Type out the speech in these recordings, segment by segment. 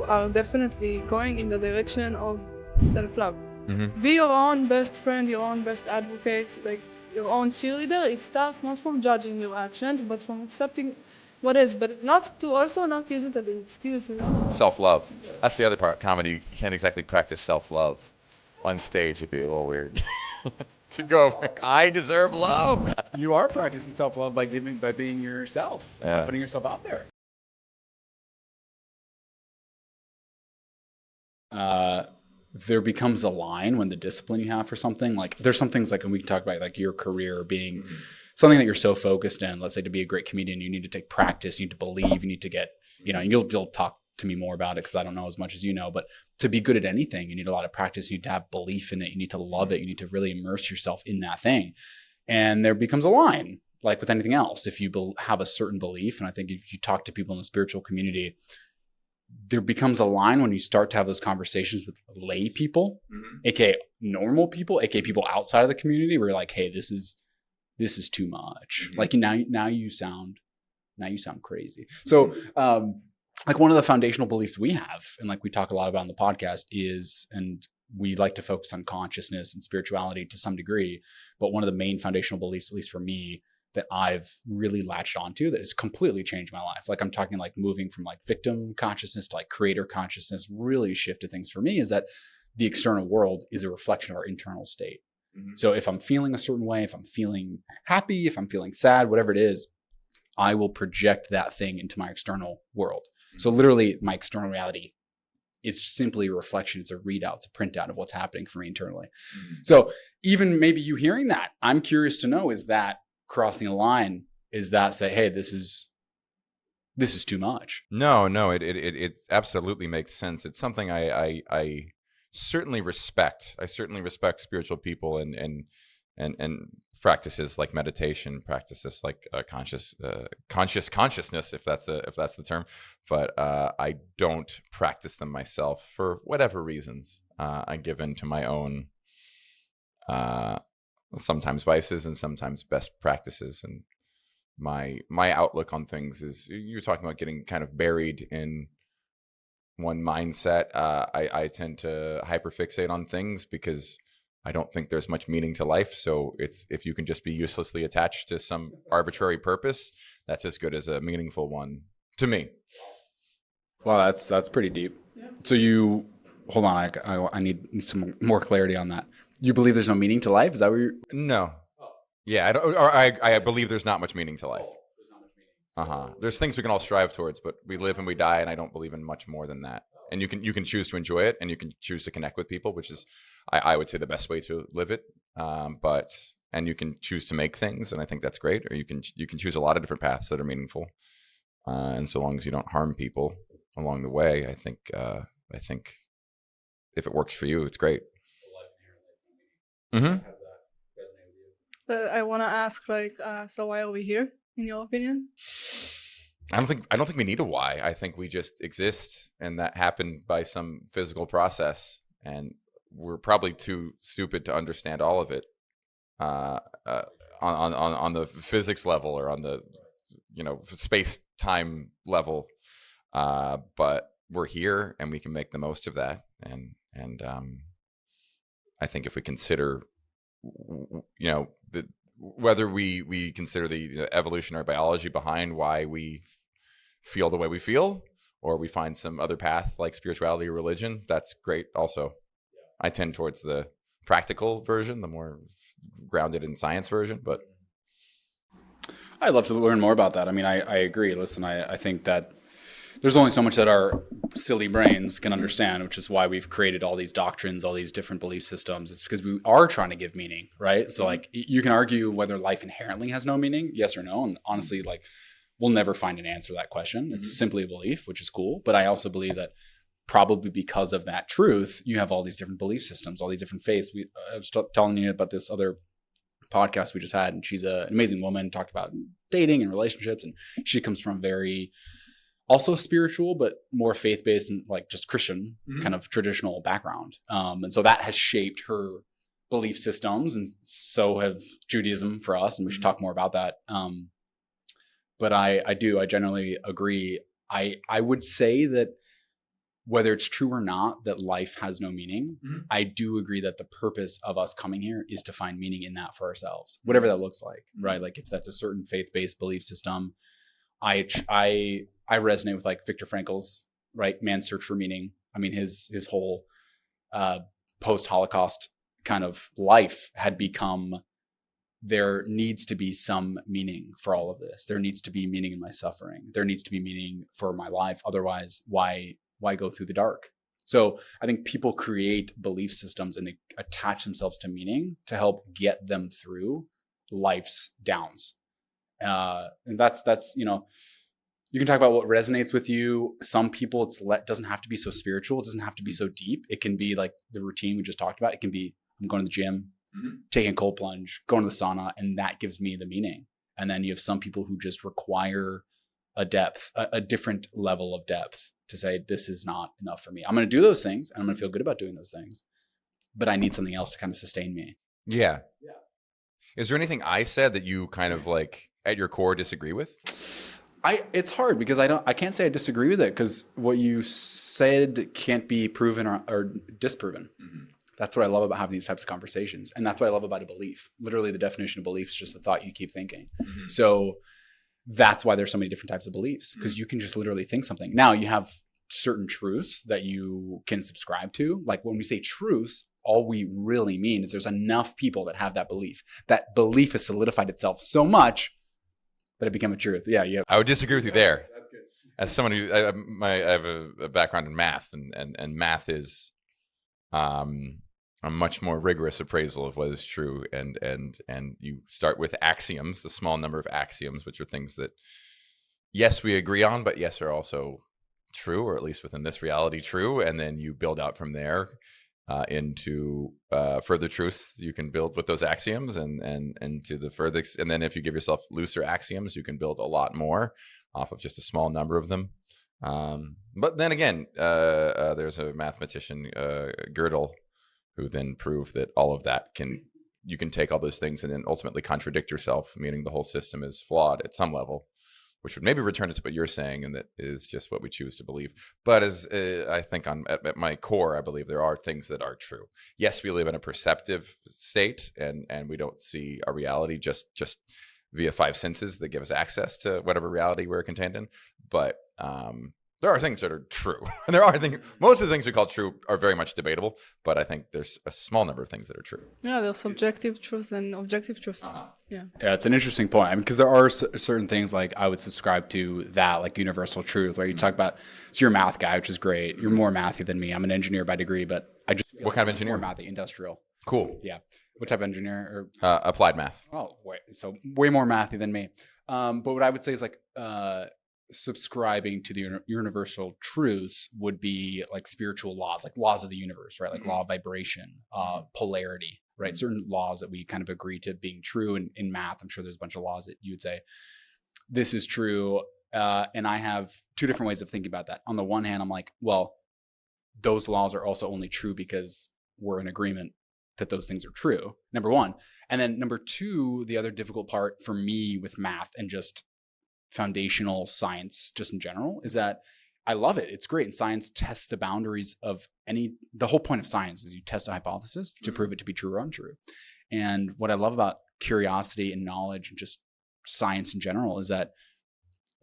you are definitely going in the direction of self-love. Mm-hmm. Be your own best friend, your own best advocate, like your own cheerleader. It starts not from judging your actions, but from accepting what is, but not use it as an excuse, you know? Self-love. That's the other part. Comedy, you can't exactly practice self-love on stage. It'd be a little weird. To go, I deserve love. You are practicing self-love by being yourself, Yeah. putting yourself out there. There becomes a line when the discipline you have for something, like there's some things like, and we can talk about like your career being something that you're so focused in. Let's say to be a great comedian, you need to take practice, you need to believe, you need to get, and you'll talk to me more about it because I don't know as much as you know, but to be good at anything, you need a lot of practice. You need to have belief in it. You need to love it. You need to really immerse yourself in that thing. And there becomes a line, like with anything else. If you have a certain belief, and I think if you talk to people in the spiritual community, there becomes a line when you start to have those conversations with lay people, aka normal people, aka people outside of the community, where you're like, hey, this is too much. Like now you sound crazy. So like one of the foundational beliefs we have, and like we talk a lot about on the podcast is, and we like to focus on consciousness and spirituality to some degree, but one of the main foundational beliefs, at least for me, that I've really latched onto that has completely changed my life. Like I'm talking like moving from like victim consciousness to like creator consciousness, really shifted things for me, is that the external world is a reflection of our internal state. So if I'm feeling a certain way, if I'm feeling happy, if I'm feeling sad, whatever it is, I will project that thing into my external world. So literally my external reality, it's simply a reflection. It's a readout. It's a printout of what's happening for me internally. So even maybe you hearing that, I'm curious to know, is that crossing a line? Is that say, hey, this is too much? No, it absolutely makes sense. It's something I certainly respect. I certainly respect spiritual people and practices like meditation, practices like conscious consciousness, if that's the term. But I don't practice them myself for whatever reasons. I give in to my own sometimes vices and sometimes best practices, and my outlook on things is, you're talking about getting kind of buried in one mindset. I tend to hyperfixate on things because I don't think there's much meaning to life. So if you can just be uselessly attached to some arbitrary purpose, that's as good as a meaningful one to me. Wow, that's pretty deep. Yeah. So you, hold on, I need some more clarity on that. You believe there's no meaning to life? Is that what you're? No. Yeah, I believe there's not much meaning to life. There's not much meaning. There's things we can all strive towards, but we live and we die, and I don't believe in much more than that. And you can choose to enjoy it, and you can choose to connect with people, which is, I would say, the best way to live it. And you can choose to make things, and I think that's great. Or you can choose a lot of different paths that are meaningful, and so long as you don't harm people along the way, I think if it works for you, it's great. Mm-hmm. I want to ask, like, so why are we here, in your opinion? I don't think we need a why. I think we just exist, and that happened by some physical process, and we're probably too stupid to understand all of it on the physics level or on the space-time level. But we're here, and we can make the most of that. And I think if we consider, whether we consider the evolutionary biology behind why we feel the way we feel, or we find some other path like spirituality or religion, that's great also. I tend towards the practical version, the more grounded in science version, but I'd love to learn more about that. I mean, I agree. Listen, I think that there's only so much that our silly brains can understand, which is why we've created all these doctrines, all these different belief systems. It's because we are trying to give meaning, right? So like you can argue whether life inherently has no meaning, yes or no. And honestly, like we'll never find an answer to that question. It's simply a belief, which is cool. But I also believe that probably because of that truth, you have all these different belief systems, all these different faiths. I was telling you about this other podcast we just had, and she's an amazing woman, talked about dating and relationships. And she comes from very also spiritual, but more faith-based and like just Christian kind of traditional background. And so that has shaped her belief systems, and so have Judaism for us. And we should talk more about that. But I generally agree. I would say that whether it's true or not that life has no meaning, I do agree that the purpose of us coming here is to find meaning in that for ourselves, whatever that looks like, right? Like if that's a certain faith-based belief system, I resonate with like Viktor Frankl's, right, Man's Search for Meaning. I mean, his whole post-Holocaust kind of life had become, there needs to be some meaning for all of this. There needs to be meaning in my suffering. There needs to be meaning for my life. Otherwise, why go through the dark? So I think people create belief systems and they attach themselves to meaning to help get them through life's downs. And that's, you know, you can talk about what resonates with you. Some people, doesn't have to be so spiritual. It doesn't have to be so deep. It can be like the routine we just talked about. It can be, I'm going to the gym, taking a cold plunge, going to the sauna, and that gives me the meaning. And then you have some people who just require a different level of depth to say, this is not enough for me. I'm going to do those things and I'm going to feel good about doing those things, but I need something else to kind of sustain me. Yeah. Is there anything I said that you kind of like at your core disagree with? It's hard because I can't say I disagree with it because what you said can't be proven or disproven. That's what I love about having these types of conversations. And that's what I love about a belief. Literally the definition of belief is just the thought you keep thinking. So that's why there's so many different types of beliefs, because you can just literally think something. Now you have certain truths that you can subscribe to. Like when we say truths, all we really mean is there's enough people that have that belief. That belief has solidified itself so much that it became a truth. Yeah. I would disagree with you there. That's good. As someone who I have a background in math, and math is a much more rigorous appraisal of what is true, and you start with axioms, a small number of axioms, which are things that yes we agree on, but yes are also true, or at least within this reality true, and then you build out from there into further truths you can build with those axioms, and to the furthest, and then if you give yourself looser axioms, you can build a lot more off of just a small number of them. But then again, there's a mathematician, Gödel, who then proved that all of that you can take all those things and then ultimately contradict yourself, meaning the whole system is flawed at some level, which would maybe return it to what you're saying, and that is just what we choose to believe. But as I think at my core, I believe there are things that are true. Yes, we live in a perceptive state, and we don't see our reality just via five senses that give us access to whatever reality we're contained in. But there are things that are true. And there are things, most of the things we call true are very much debatable, but I think there's a small number of things that are true. Yeah, there's subjective truth and objective truth. Yeah, it's an interesting point. I mean, because there are certain things like I would subscribe to that, like universal truth, where you talk about, so you're a math guy, which is great. You're more mathy than me. I'm an engineer by degree, but I just what kind of engineer? More mathy, industrial. Cool. Yeah. What type of engineer? Applied math. Oh, wait. So way more mathy than me. But what I would say is like subscribing to the universal truths would be like spiritual laws, like laws of the universe, right? Like law of vibration, polarity, right? Certain laws that we kind of agree to being true. In math, I'm sure there's a bunch of laws that you would say, this is true. And I have two different ways of thinking about that. On the one hand, I'm like, well, those laws are also only true because we're in agreement that those things are true, number one. And then number two, the other difficult part for me with math and just foundational science just in general is that I love it. It's great. And science tests the boundaries of the whole point of science is you test a hypothesis to prove it to be true or untrue. And what I love about curiosity and knowledge and just science in general is that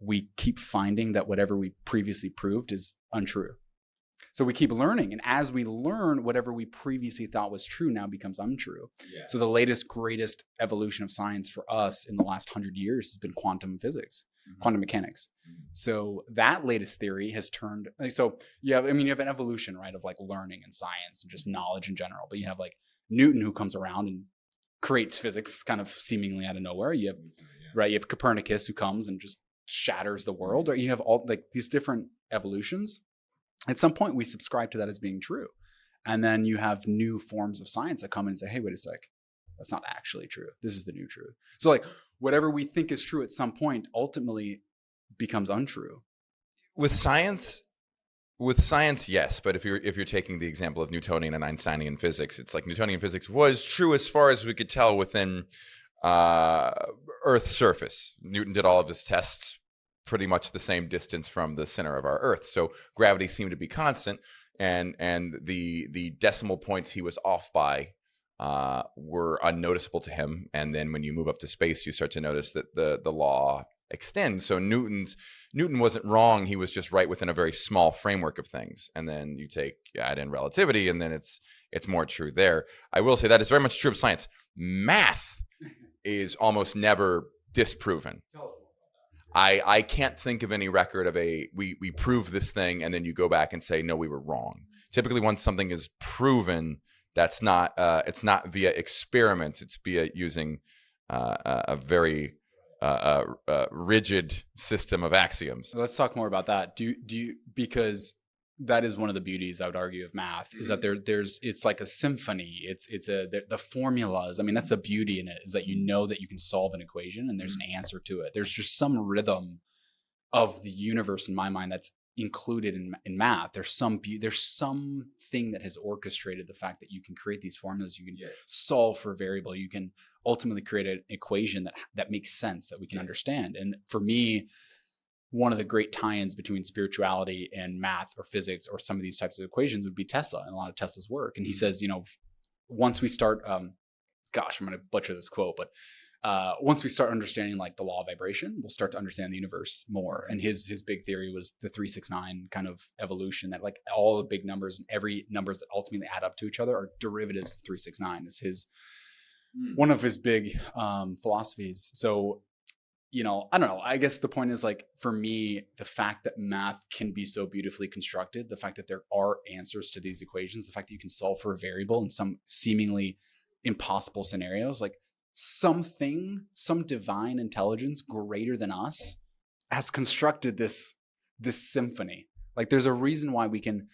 we keep finding that whatever we previously proved is untrue. So we keep learning. And as we learn, whatever we previously thought was true now becomes untrue. Yeah. So the latest, greatest evolution of science for us in the last 100 years has been quantum physics, quantum mechanics. So that latest theory has turned, so you have an evolution, right, of like learning and science and just knowledge in general. But you have like Newton who comes around and creates physics kind of seemingly out of nowhere. You have, right, you have Copernicus who comes and just shatters the world, or you have all like these different evolutions. At some point, we subscribe to that as being true. And then you have new forms of science that come in and say, hey, wait a sec, that's not actually true. This is the new truth. So like whatever we think is true at some point ultimately becomes untrue. With science, yes. But if you're taking the example of Newtonian and Einsteinian physics, it's like Newtonian physics was true as far as we could tell within Earth's surface. Newton did all of his tests pretty much the same distance from the center of our Earth. So gravity seemed to be constant, and the decimal points he was off by were unnoticeable to him. And then when you move up to space, you start to notice that the law extends. So Newton wasn't wrong. He was just right within a very small framework of things. And then you add in relativity, and then it's more true there. I will say that is very much true of science. Math is almost never disproven. Tell us more about that. I can't think of any record of we prove this thing and then you go back and say, no, we were wrong. Typically, once something is proven, that's not it's not via experiments. It's via using a very rigid system of axioms. So let's talk more about that. Do you, because that is one of the beauties, I would argue, of math, is that it's like a symphony. The formulas. I mean, that's the beauty in it, is that you know that you can solve an equation and there's an answer to it. There's just some rhythm of the universe in my mind that's included in math. There's something that has orchestrated the fact that you can create these formulas, you can solve for a variable, you can ultimately create an equation that makes sense, that we can understand. And for me, one of the great tie-ins between spirituality and math or physics or some of these types of equations would be Tesla and a lot of Tesla's work. And he says, once we start, I'm going to butcher this quote, but once we start understanding like the law of vibration, we'll start to understand the universe more. And his big theory was the 369 kind of evolution, that like all the big numbers and every numbers that ultimately add up to each other are derivatives of 369 is one of his big philosophies. So, I don't know. I guess the point is, like, for me, the fact that math can be so beautifully constructed, the fact that there are answers to these equations, the fact that you can solve for a variable in some seemingly impossible scenarios, like some divine intelligence greater than us has constructed this symphony. Like, there's a reason why we can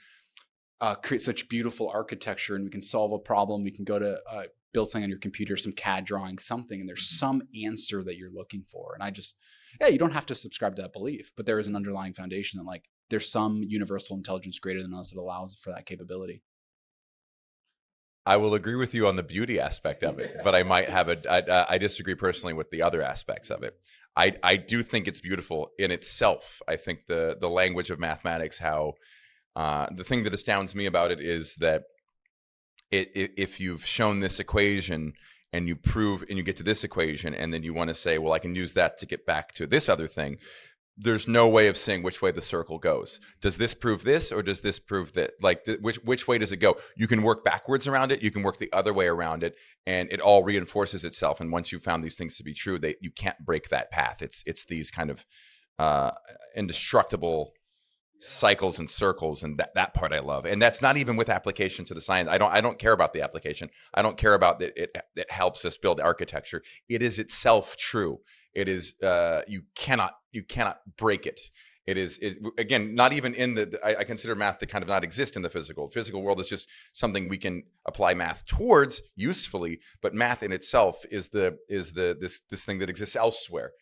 create such beautiful architecture, and we can solve a problem. We can go to build something on your computer, some CAD drawing, something, and there's some answer that you're looking for. And you don't have to subscribe to that belief, but there is an underlying foundation that, like, there's some universal intelligence greater than us that allows for that capability. I will agree with you on the beauty aspect of it, but I might have I disagree personally with the other aspects of it. I do think it's beautiful in itself. I think the language of mathematics, how the thing that astounds me about it is that if you've shown this equation and you prove and you get to this equation and then you want to say, well, I can use that to get back to this other thing, there's no way of saying which way the circle goes. Does this prove this, or does this prove that? Like, which way does it go? You can work backwards around it. You can work the other way around it, and it all reinforces itself. And once you've found these things to be true, you can't break that path. It's these kind of indestructible cycles and circles, and that part I love. And that's not even with application to the science. I don't care about the application. I don't care about that it helps us build architecture. It is itself true. It is you cannot break it. It is again, not even in I consider math to kind of not exist in the physical world. Is just something we can apply math towards usefully, but math in itself is this thing that exists elsewhere.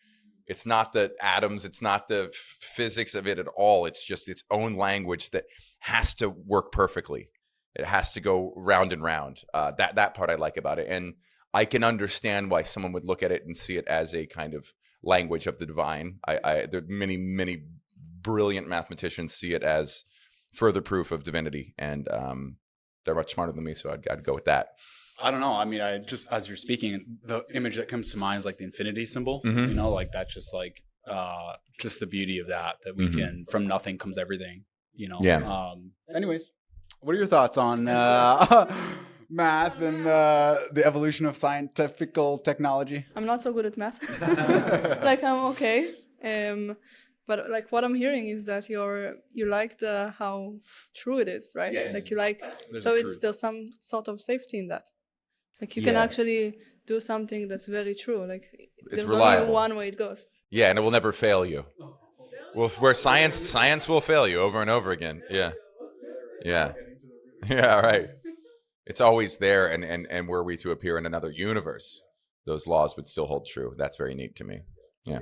It's not the atoms. It's not the physics of it at all. It's just its own language that has to work perfectly. It has to go round and round. That part I like about it. And I can understand why someone would look at it and see it as a kind of language of the divine. There are many, many brilliant mathematicians see it as further proof of divinity. And they're much smarter than me, so I'd go with that. I don't know. I mean, I just, as you're speaking, the image that comes to mind is like the infinity symbol, like that's just like, just the beauty of that we can, from nothing comes everything, Yeah. Anyways, what are your thoughts on math and the evolution of scientific technology? I'm not so good at math. Like, I'm okay. But like what I'm hearing is that you like how true it is, right? Yes. Like you like, there's some sort of safety in that. Like you can actually do something that's very true. Like there's reliable. Only one way it goes. Yeah, and it will never fail you. Well, where science will fail you over and over again. Yeah. Right. It's always there, and were we to appear in another universe, those laws would still hold true. That's very neat to me. Yeah.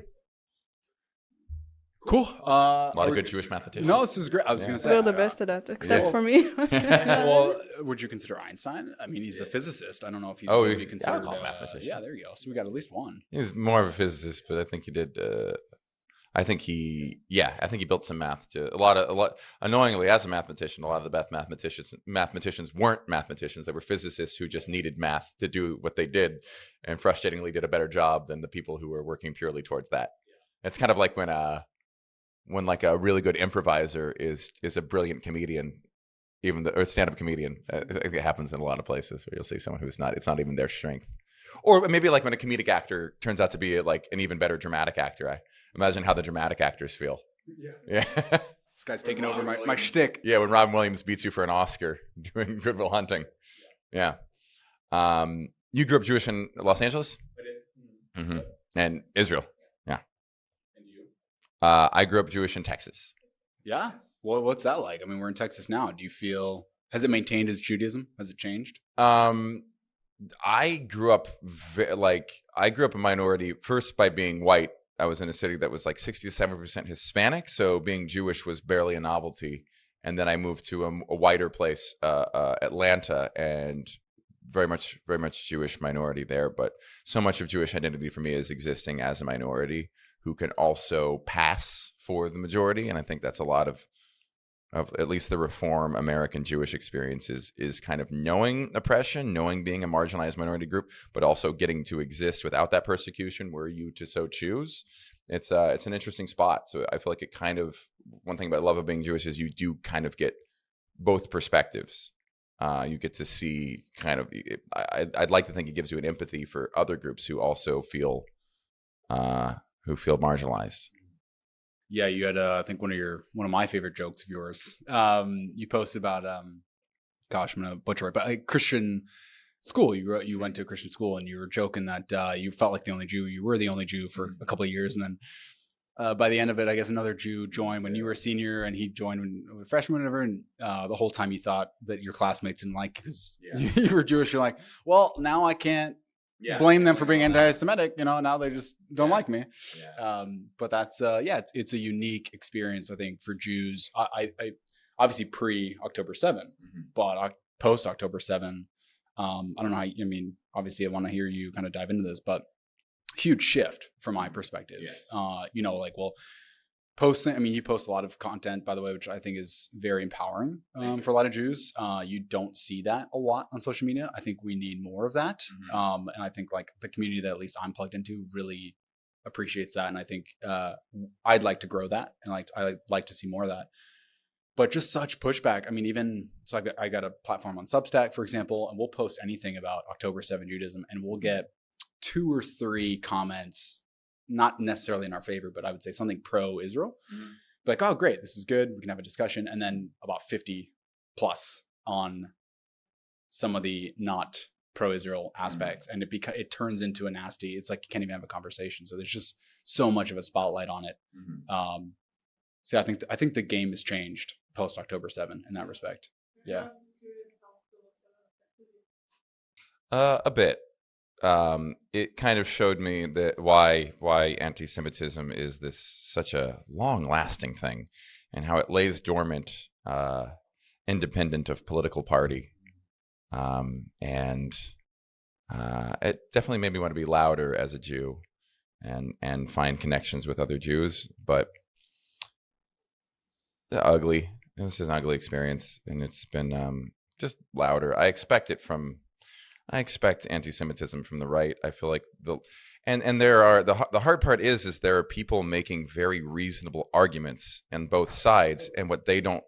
Cool. A lot of good Jewish mathematicians. No, this is great. I was going to say we're the best at that, except for me. Well, would you consider Einstein? I mean, he's a physicist. I don't know if he's would be considered a mathematician. Yeah, there you go. So we got at least one. He's more of a physicist, but I think he did. I think he built some math to a lot. Annoyingly, as a mathematician, a lot of the best mathematicians weren't mathematicians. They were physicists who just needed math to do what they did, and frustratingly did a better job than the people who were working purely towards that. It's kind of like when like a really good improviser is a brilliant comedian, or stand-up comedian. I think it happens in a lot of places where you'll see someone who's not. It's not even their strength. Or maybe like when a comedic actor turns out to be like an even better dramatic actor. I imagine how the dramatic actors feel. Yeah. This guy's taking over my shtick. Yeah, when Robin Williams beats you for an Oscar doing Good Will Hunting. Yeah. You grew up Jewish in Los Angeles? I did. Mm-hmm. And Israel. Yeah. And you? I grew up Jewish in Texas. Yeah? Well, what's that like? I mean, we're in Texas now. Do you feel, has it maintained its Judaism? Has it changed? I grew up a minority first by being white. I was in a city that was like 67% Hispanic, so being Jewish was barely a novelty. And then I moved to a whiter place, Atlanta, and very much Jewish minority there. But so much of Jewish identity for me is existing as a minority who can also pass for the majority, and I think that's a lot of at least the Reform American Jewish experience is kind of knowing oppression, knowing being a marginalized minority group, but also getting to exist without that persecution were you to so choose. It's an interesting spot. So I feel like it kind of, one thing about the love of being Jewish is you do kind of get both perspectives. You get to see kind of, I'd like to think it gives you an empathy for other groups who also feel marginalized. Yeah, you had I think one of my favorite jokes of yours. You posted about gosh, I'm gonna butcher it, but like Christian school. You went to a Christian school, and you were joking that you felt like the only Jew. You were the only Jew for a couple of years, and then by the end of it, I guess another Jew joined when you were a senior, and he joined when a freshman, or whatever. And the whole time you thought that your classmates didn't like because you were Jewish. You're like, well, now I can't blame them for being anti-Semitic, now they just don't like me. But that's it's a unique experience, I think, for Jews. I obviously pre-October 7, but post-October 7, I don't know how, obviously I want to hear you kind of dive into this, but huge shift from my perspective. You post a lot of content, by the way, which I think is very empowering for a lot of Jews. You don't see that a lot on social media. I think we need more of that. And I think like the community that at least I'm plugged into really appreciates that. And I think I'd like to grow that, and I'd like to see more of that. But just such pushback. I mean, even so, I got a platform on Substack, for example, and we'll post anything about October 7 Judaism, and we'll get 2 or 3 comments, not necessarily in our favor, but I would say something pro-Israel. Like, oh, great, this is good. We can have a discussion. And then about 50 plus on some of the not pro-Israel aspects. And it turns into a nasty, it's like you can't even have a conversation. So there's just so much of a spotlight on it. So I think the game has changed post October 7 in that respect. Yeah. A bit. It kind of showed me that why anti-Semitism is such a long-lasting thing, and how it lays dormant, independent of political party, and it definitely made me want to be louder as a Jew, and find connections with other Jews. But it was just an ugly experience, and it's been just louder. I expect anti-Semitism from the right. I feel like the hard part is there are people making very reasonable arguments on both sides, and what they don't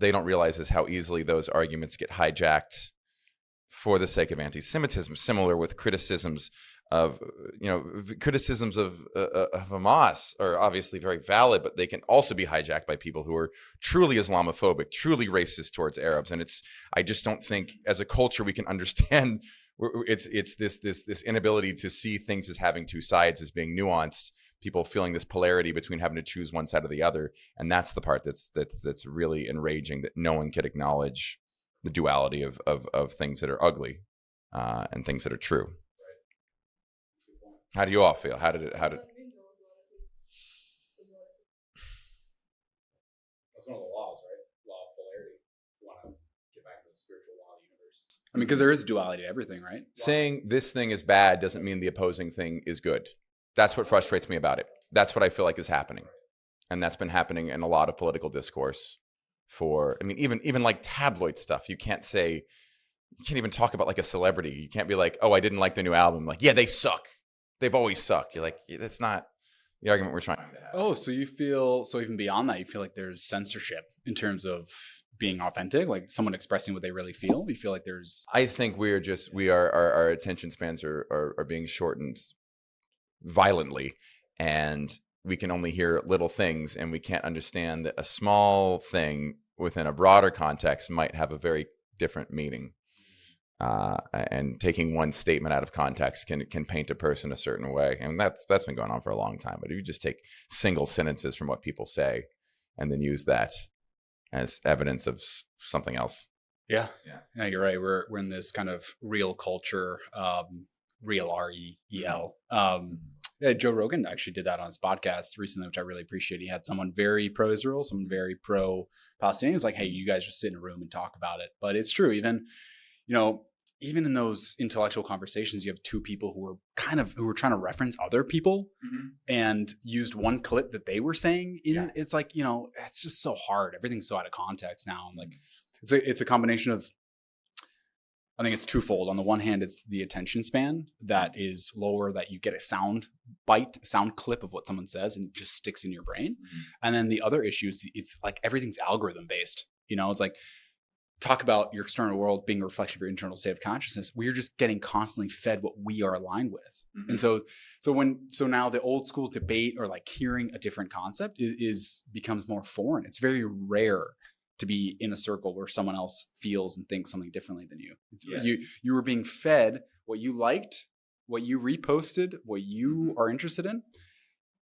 realize is how easily those arguments get hijacked for the sake of anti-Semitism. Similar with criticisms of Hamas are obviously very valid, but they can also be hijacked by people who are truly Islamophobic, truly racist towards Arabs. And I just don't think as a culture we can understand. It's this inability to see things as having two sides, as being nuanced. People feeling this polarity between having to choose one side or the other, and that's the part that's really enraging. That no one can acknowledge the duality of things that are ugly and things that are true. How do you all feel? How did That's one of the laws, right? Law of polarity. You want to get back to the spiritual law of the universe. I mean, because there is duality to everything, right? Saying this thing is bad doesn't mean the opposing thing is good. That's what frustrates me about it. That's what I feel like is happening. And that's been happening in a lot of political discourse even like tabloid stuff. You can't even talk about like a celebrity. You can't be like, oh, I didn't like the new album. Like, yeah, they suck. They've always sucked. You're like, yeah, that's not the argument we're trying to have. Oh, so even beyond that, you feel like there's censorship in terms of being authentic, like someone expressing what they really feel? You feel like there's... I think our attention spans are being shortened violently, and we can only hear little things, and we can't understand that a small thing within a broader context might have a very different meaning. And taking one statement out of context can paint a person a certain way, and that's been going on for a long time. But if you just take single sentences from what people say and then use that as evidence of something else. Yeah, you're right. We're in this kind of real culture, real REEL. Yeah, Joe Rogan actually did that on his podcast recently, which I really appreciate. He had someone very pro-Israel, someone very pro-Palestinian. It's like, hey, you guys just sit in a room and talk about it. But it's true. Even in those intellectual conversations, you have two people who were trying to reference other people and used one clip that they were saying in. Yeah. It's like, it's just so hard. Everything's so out of context now. And like, it's a combination of, I think it's twofold. On the one hand, it's the attention span that is lower, that you get a sound clip of what someone says and it just sticks in your brain. And then the other issue is it's like everything's algorithm based. It's like, talk about your external world being a reflection of your internal state of consciousness. We're just getting constantly fed what we are aligned with. And so now the old school debate or like hearing a different concept becomes more foreign. It's very rare to be in a circle where someone else feels and thinks something differently than you. Yes. You were being fed what you liked, what you reposted, what you are interested in,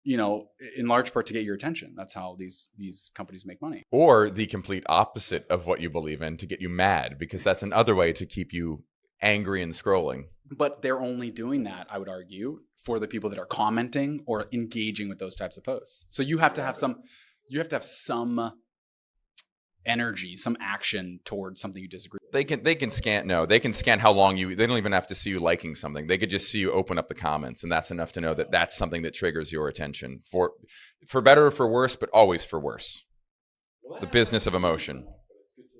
in large part to get your attention. That's how these companies make money. Or the complete opposite of what you believe in to get you mad, because that's another way to keep you angry and scrolling. But they're only doing that, I would argue, for the people that are commenting or engaging with those types of posts. So you have to have some energy, some action towards something you disagree with. They can scan how long they don't even have to see you liking something. They could just see you open up the comments, and that's enough to know that that's something that triggers your attention for better or for worse, but always for worse. The business of emotion. It's good to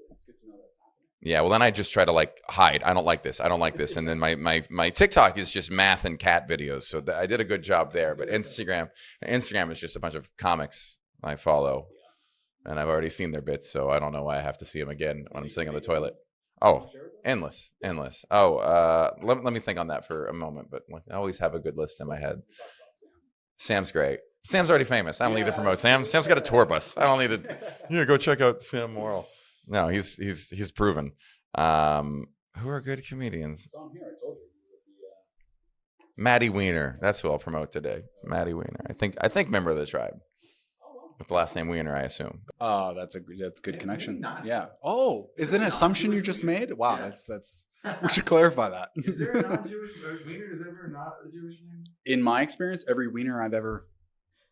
know that's happening. Yeah, well then I just try to like hide. I don't like this. And then my TikTok is just math and cat videos. So I did a good job there, but Instagram is just a bunch of comics I follow. And I've already seen their bits, so I don't know why I have to see them again when I'm sitting on the toilet. Oh, endless. Oh, let me think on that for a moment. But I always have a good list in my head. Sam's great. Sam's already famous. I don't need to promote Sam. Sam's got a tour bus. I don't need to. Go check out Sam Morrill. No, he's proven. Who are good comedians? It's on here. I told you. Maddie Weiner. That's who I'll promote today. Maddie Weiner. I think member of the tribe. With the last name Weiner, I assume. Oh, that's good connection. Yeah. Oh, is it an assumption you just made? Wow, that's. We should clarify that. Is there a non-Jewish Weiner? Is ever not a Jewish name? In my experience, every Weiner I've ever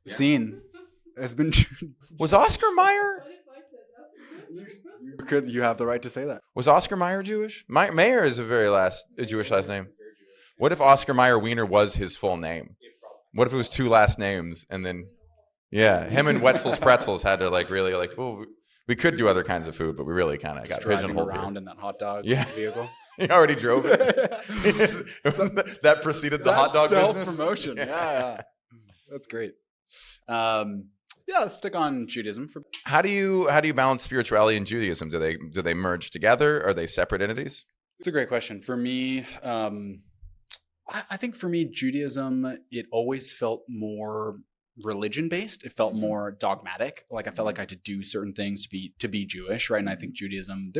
seen has been. Was Oscar Mayer? You have the right to say that. Was Oscar Mayer Jewish? Mayer is a Jewish last name. What if Oscar Mayer Weiner was his full name? What if it was two last names and then? Yeah, him and Wetzel's Pretzels had to really well, we could do other kinds of food, but we really kind of got pigeonholed around in that hot dog vehicle. He already drove it. That preceded the hot dog business. Self-promotion. Yeah. That's great. Let's stick on Judaism. How do you balance spirituality and Judaism? Do they merge together? Are they separate entities? It's a great question. For me, I think for me, Judaism, it always felt more religion based. It felt more dogmatic. Like I felt like I had to do certain things to be Jewish, right? And I think Judaism,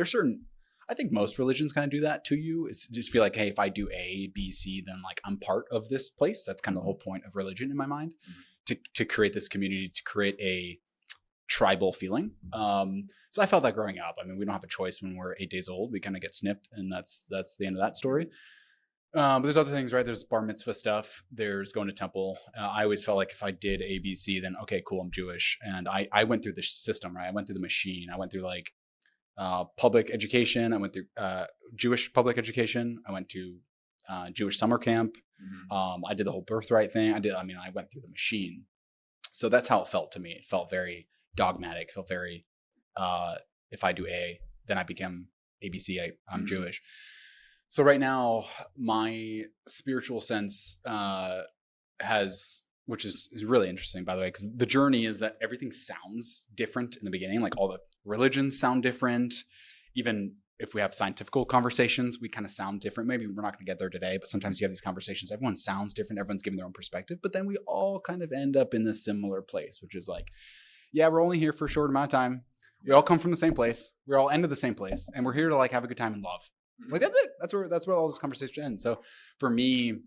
I think most religions kind of do that to you. It's just feel like, hey, if I do A, B, C, then like I'm part of this place. That's kind of the whole point of religion in my mind, to create this community, to create a tribal feeling. So I felt that growing up. I mean, we don't have a choice when we're 8 days old. We kind of get snipped, and that's the end of that story. But there's other things, right? There's bar mitzvah stuff. There's going to temple. I always felt like if I did A, B, C, then okay, cool, I'm Jewish. And I went through the system, right? I went through the machine. I went through like public education. I went through Jewish public education. I went to Jewish summer camp. I did the whole birthright thing. I went through the machine. So that's how it felt to me. It felt very dogmatic. It felt very, if I do A, then I become ABC. I'm Jewish. So right now, my spiritual sense which is really interesting, by the way, because the journey is that everything sounds different in the beginning. Like all the religions sound different. Even if we have scientific conversations, we kind of sound different. Maybe we're not going to get there today, but sometimes you have these conversations. Everyone sounds different. Everyone's giving their own perspective. But then we all kind of end up in this similar place, which is like, yeah, we're only here for a short amount of time. We all come from the same place. We're all end of the same place. And we're here to like have a good time and love. Like that's it. That's where all this conversation ends. So for me,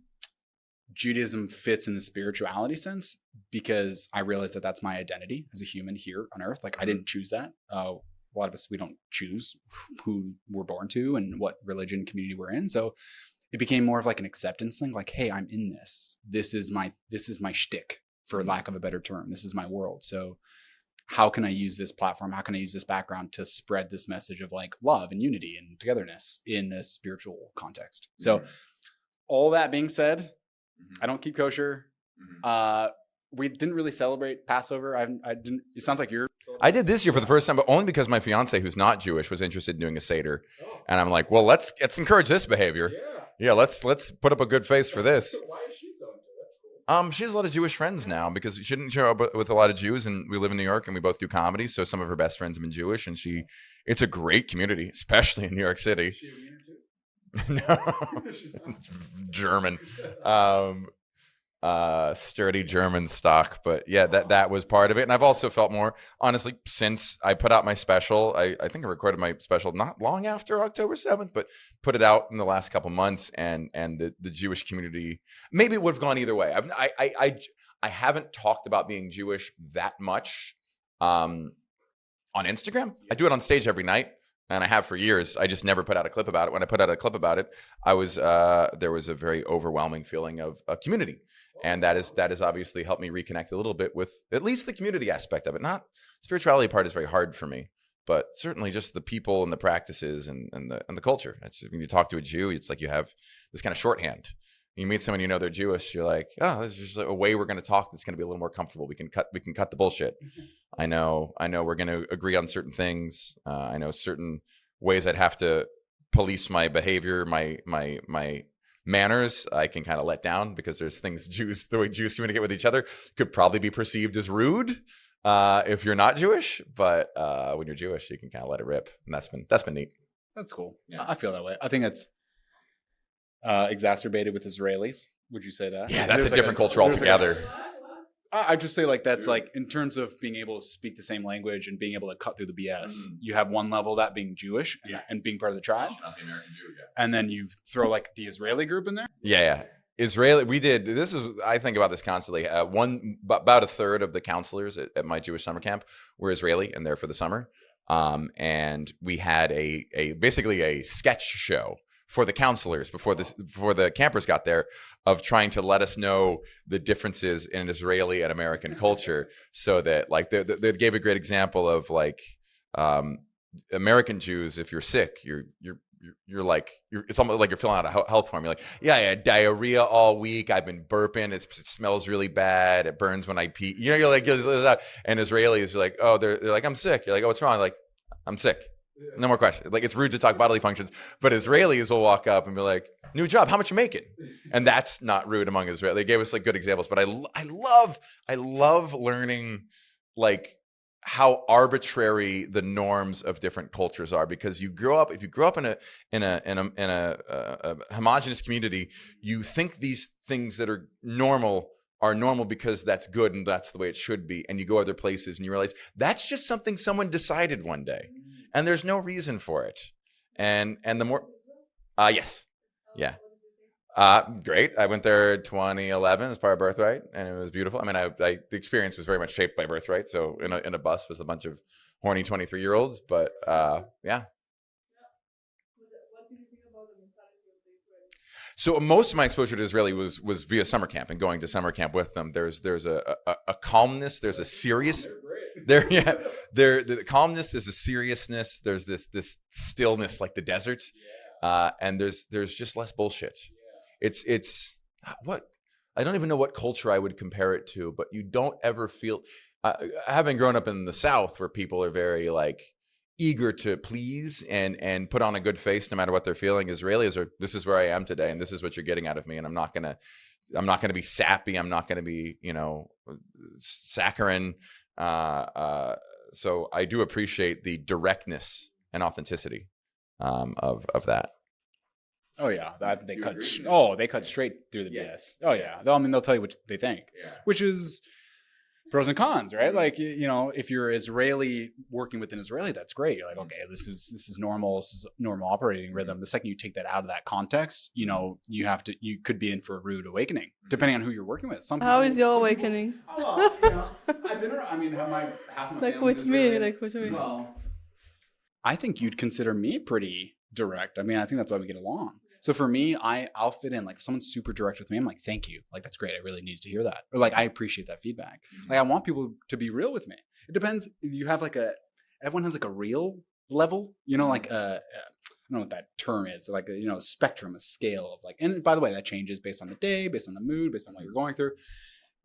Judaism fits in the spirituality sense because I realize that that's my identity as a human here on earth. Like I didn't choose that. A lot of us, we don't choose who we're born to and what religion community we're in. So it became more of like an acceptance thing. Like, hey, I'm in this. This is my shtick, for lack of a better term. This is my world. So how can I use this platform? How can I use this background to spread this message of like love and unity and togetherness in a spiritual context? So all that being said, I don't keep kosher. We didn't really celebrate Passover. I didn't. It sounds like you're. I did this year for the first time, but only because my fiance, who's not Jewish, was interested in doing a Seder, and I'm like, well, let's encourage this behavior. Yeah, let's put up a good face for this. Why is she so into it? That's cool. She has a lot of Jewish friends now because she didn't show up with a lot of Jews, and we live in New York, and we both do comedy. So some of her best friends have been Jewish, and it's a great community, especially in New York City. Is she a wiener too? No, it's German, sturdy German stock. But yeah, that was part of it. And I've also felt more, honestly, since I put out my special. I think I recorded my special not long after October 7th, but put it out in the last couple months. And the Jewish community, maybe it would have gone either way. I haven't talked about being Jewish that much on Instagram. I do it on stage every night. And I have for years. I just never put out a clip about it. When I put out a clip about it, there was a very overwhelming feeling of a community. And that has obviously helped me reconnect a little bit with at least the community aspect of it. Not spirituality part is very hard for me, but certainly just the people and the practices and the culture. It's, when you talk to a Jew, it's like you have this kind of shorthand. You meet someone you know they're Jewish, you're like, oh, this is just a way we're going to talk that's going to be a little more comfortable. We can cut the bullshit. I know we're going to agree on certain things. I know certain ways I'd have to police my behavior, my manners. I can kind of let down because there's things the way Jews communicate with each other could probably be perceived as rude if you're not Jewish. But when you're Jewish, you can kind of let it rip, and that's been neat. That's cool. Yeah. I feel that way. I think that's exacerbated with Israelis. Would you say that? Yeah, that's a different culture altogether. I just say like that's like in terms of being able to speak the same language and being able to cut through the BS. You have one level, that being Jewish and being part of the tribe, Not the American Jew, and then you throw like the Israeli group in there. Yeah. Israeli. We did. I think about this constantly. About a third of the counselors at my Jewish summer camp were Israeli and there for the summer. And we had basically a sketch show for the counselors before the campers got there, of trying to let us know the differences in Israeli and American culture, so that like they gave a great example of like American Jews, if you're sick, it's almost like you're filling out a health form. You're like, yeah, I had diarrhea all week. I've been burping. It smells really bad. It burns when I pee. You know, you're like, and Israelis are like, oh, they're like, I'm sick. You're like, oh, what's wrong? Like, I'm sick. No more questions. Like, it's rude to talk bodily functions, but Israelis will walk up and be like, new job, how much you making? And that's not rude among Israelis. They gave us like good examples, but I love learning like how arbitrary the norms of different cultures are, because if you grow up in a homogenous community, you think these things that are normal because that's good and that's the way it should be. And you go other places and you realize that's just something someone decided one day. And there's no reason for it. And the more, yes. Yeah. Great. I went there 2011 as part of Birthright, and it was beautiful. I mean, the experience was very much shaped by Birthright. So in a bus was a bunch of horny 23-year-olds, but yeah. What do you think about the mentality of the Israelis? So most of my exposure to Israeli was via summer camp and going to summer camp with them. There's a calmness. There's a serious. The calmness. There's a seriousness. There's this stillness, like the desert, and there's just less bullshit. It's what I don't even know what culture I would compare it to, but you don't ever feel, having grown up in the South where people are very like eager to please and put on a good face no matter what they're feeling. Israelis are, this is where I am today and this is what you're getting out of me, and I'm not going to be sappy. I'm not going to be, saccharine. So I do appreciate the directness and authenticity of that. Oh yeah, they cut straight through the BS. Oh yeah, they'll tell you what they think, which is pros and cons, right? Like, if you're Israeli working with an Israeli, that's great. You're like, okay, this is normal. This is normal operating rhythm. The second you take that out of that context, you could be in for a rude awakening, depending on who you're working with. How is your awakening? I've been around. Half of my with me. Well, I think you'd consider me pretty direct. I think that's why we get along. So for me, I'll fit in. Like if someone's super direct with me, I'm like, thank you. Like, that's great. I really needed to hear that. Or like, I appreciate that feedback. Like I want people to be real with me. It depends. You have everyone has like a real level, like I don't know what that term is. Like, a spectrum, a scale of like, and by the way, that changes based on the day, based on the mood, based on what you're going through.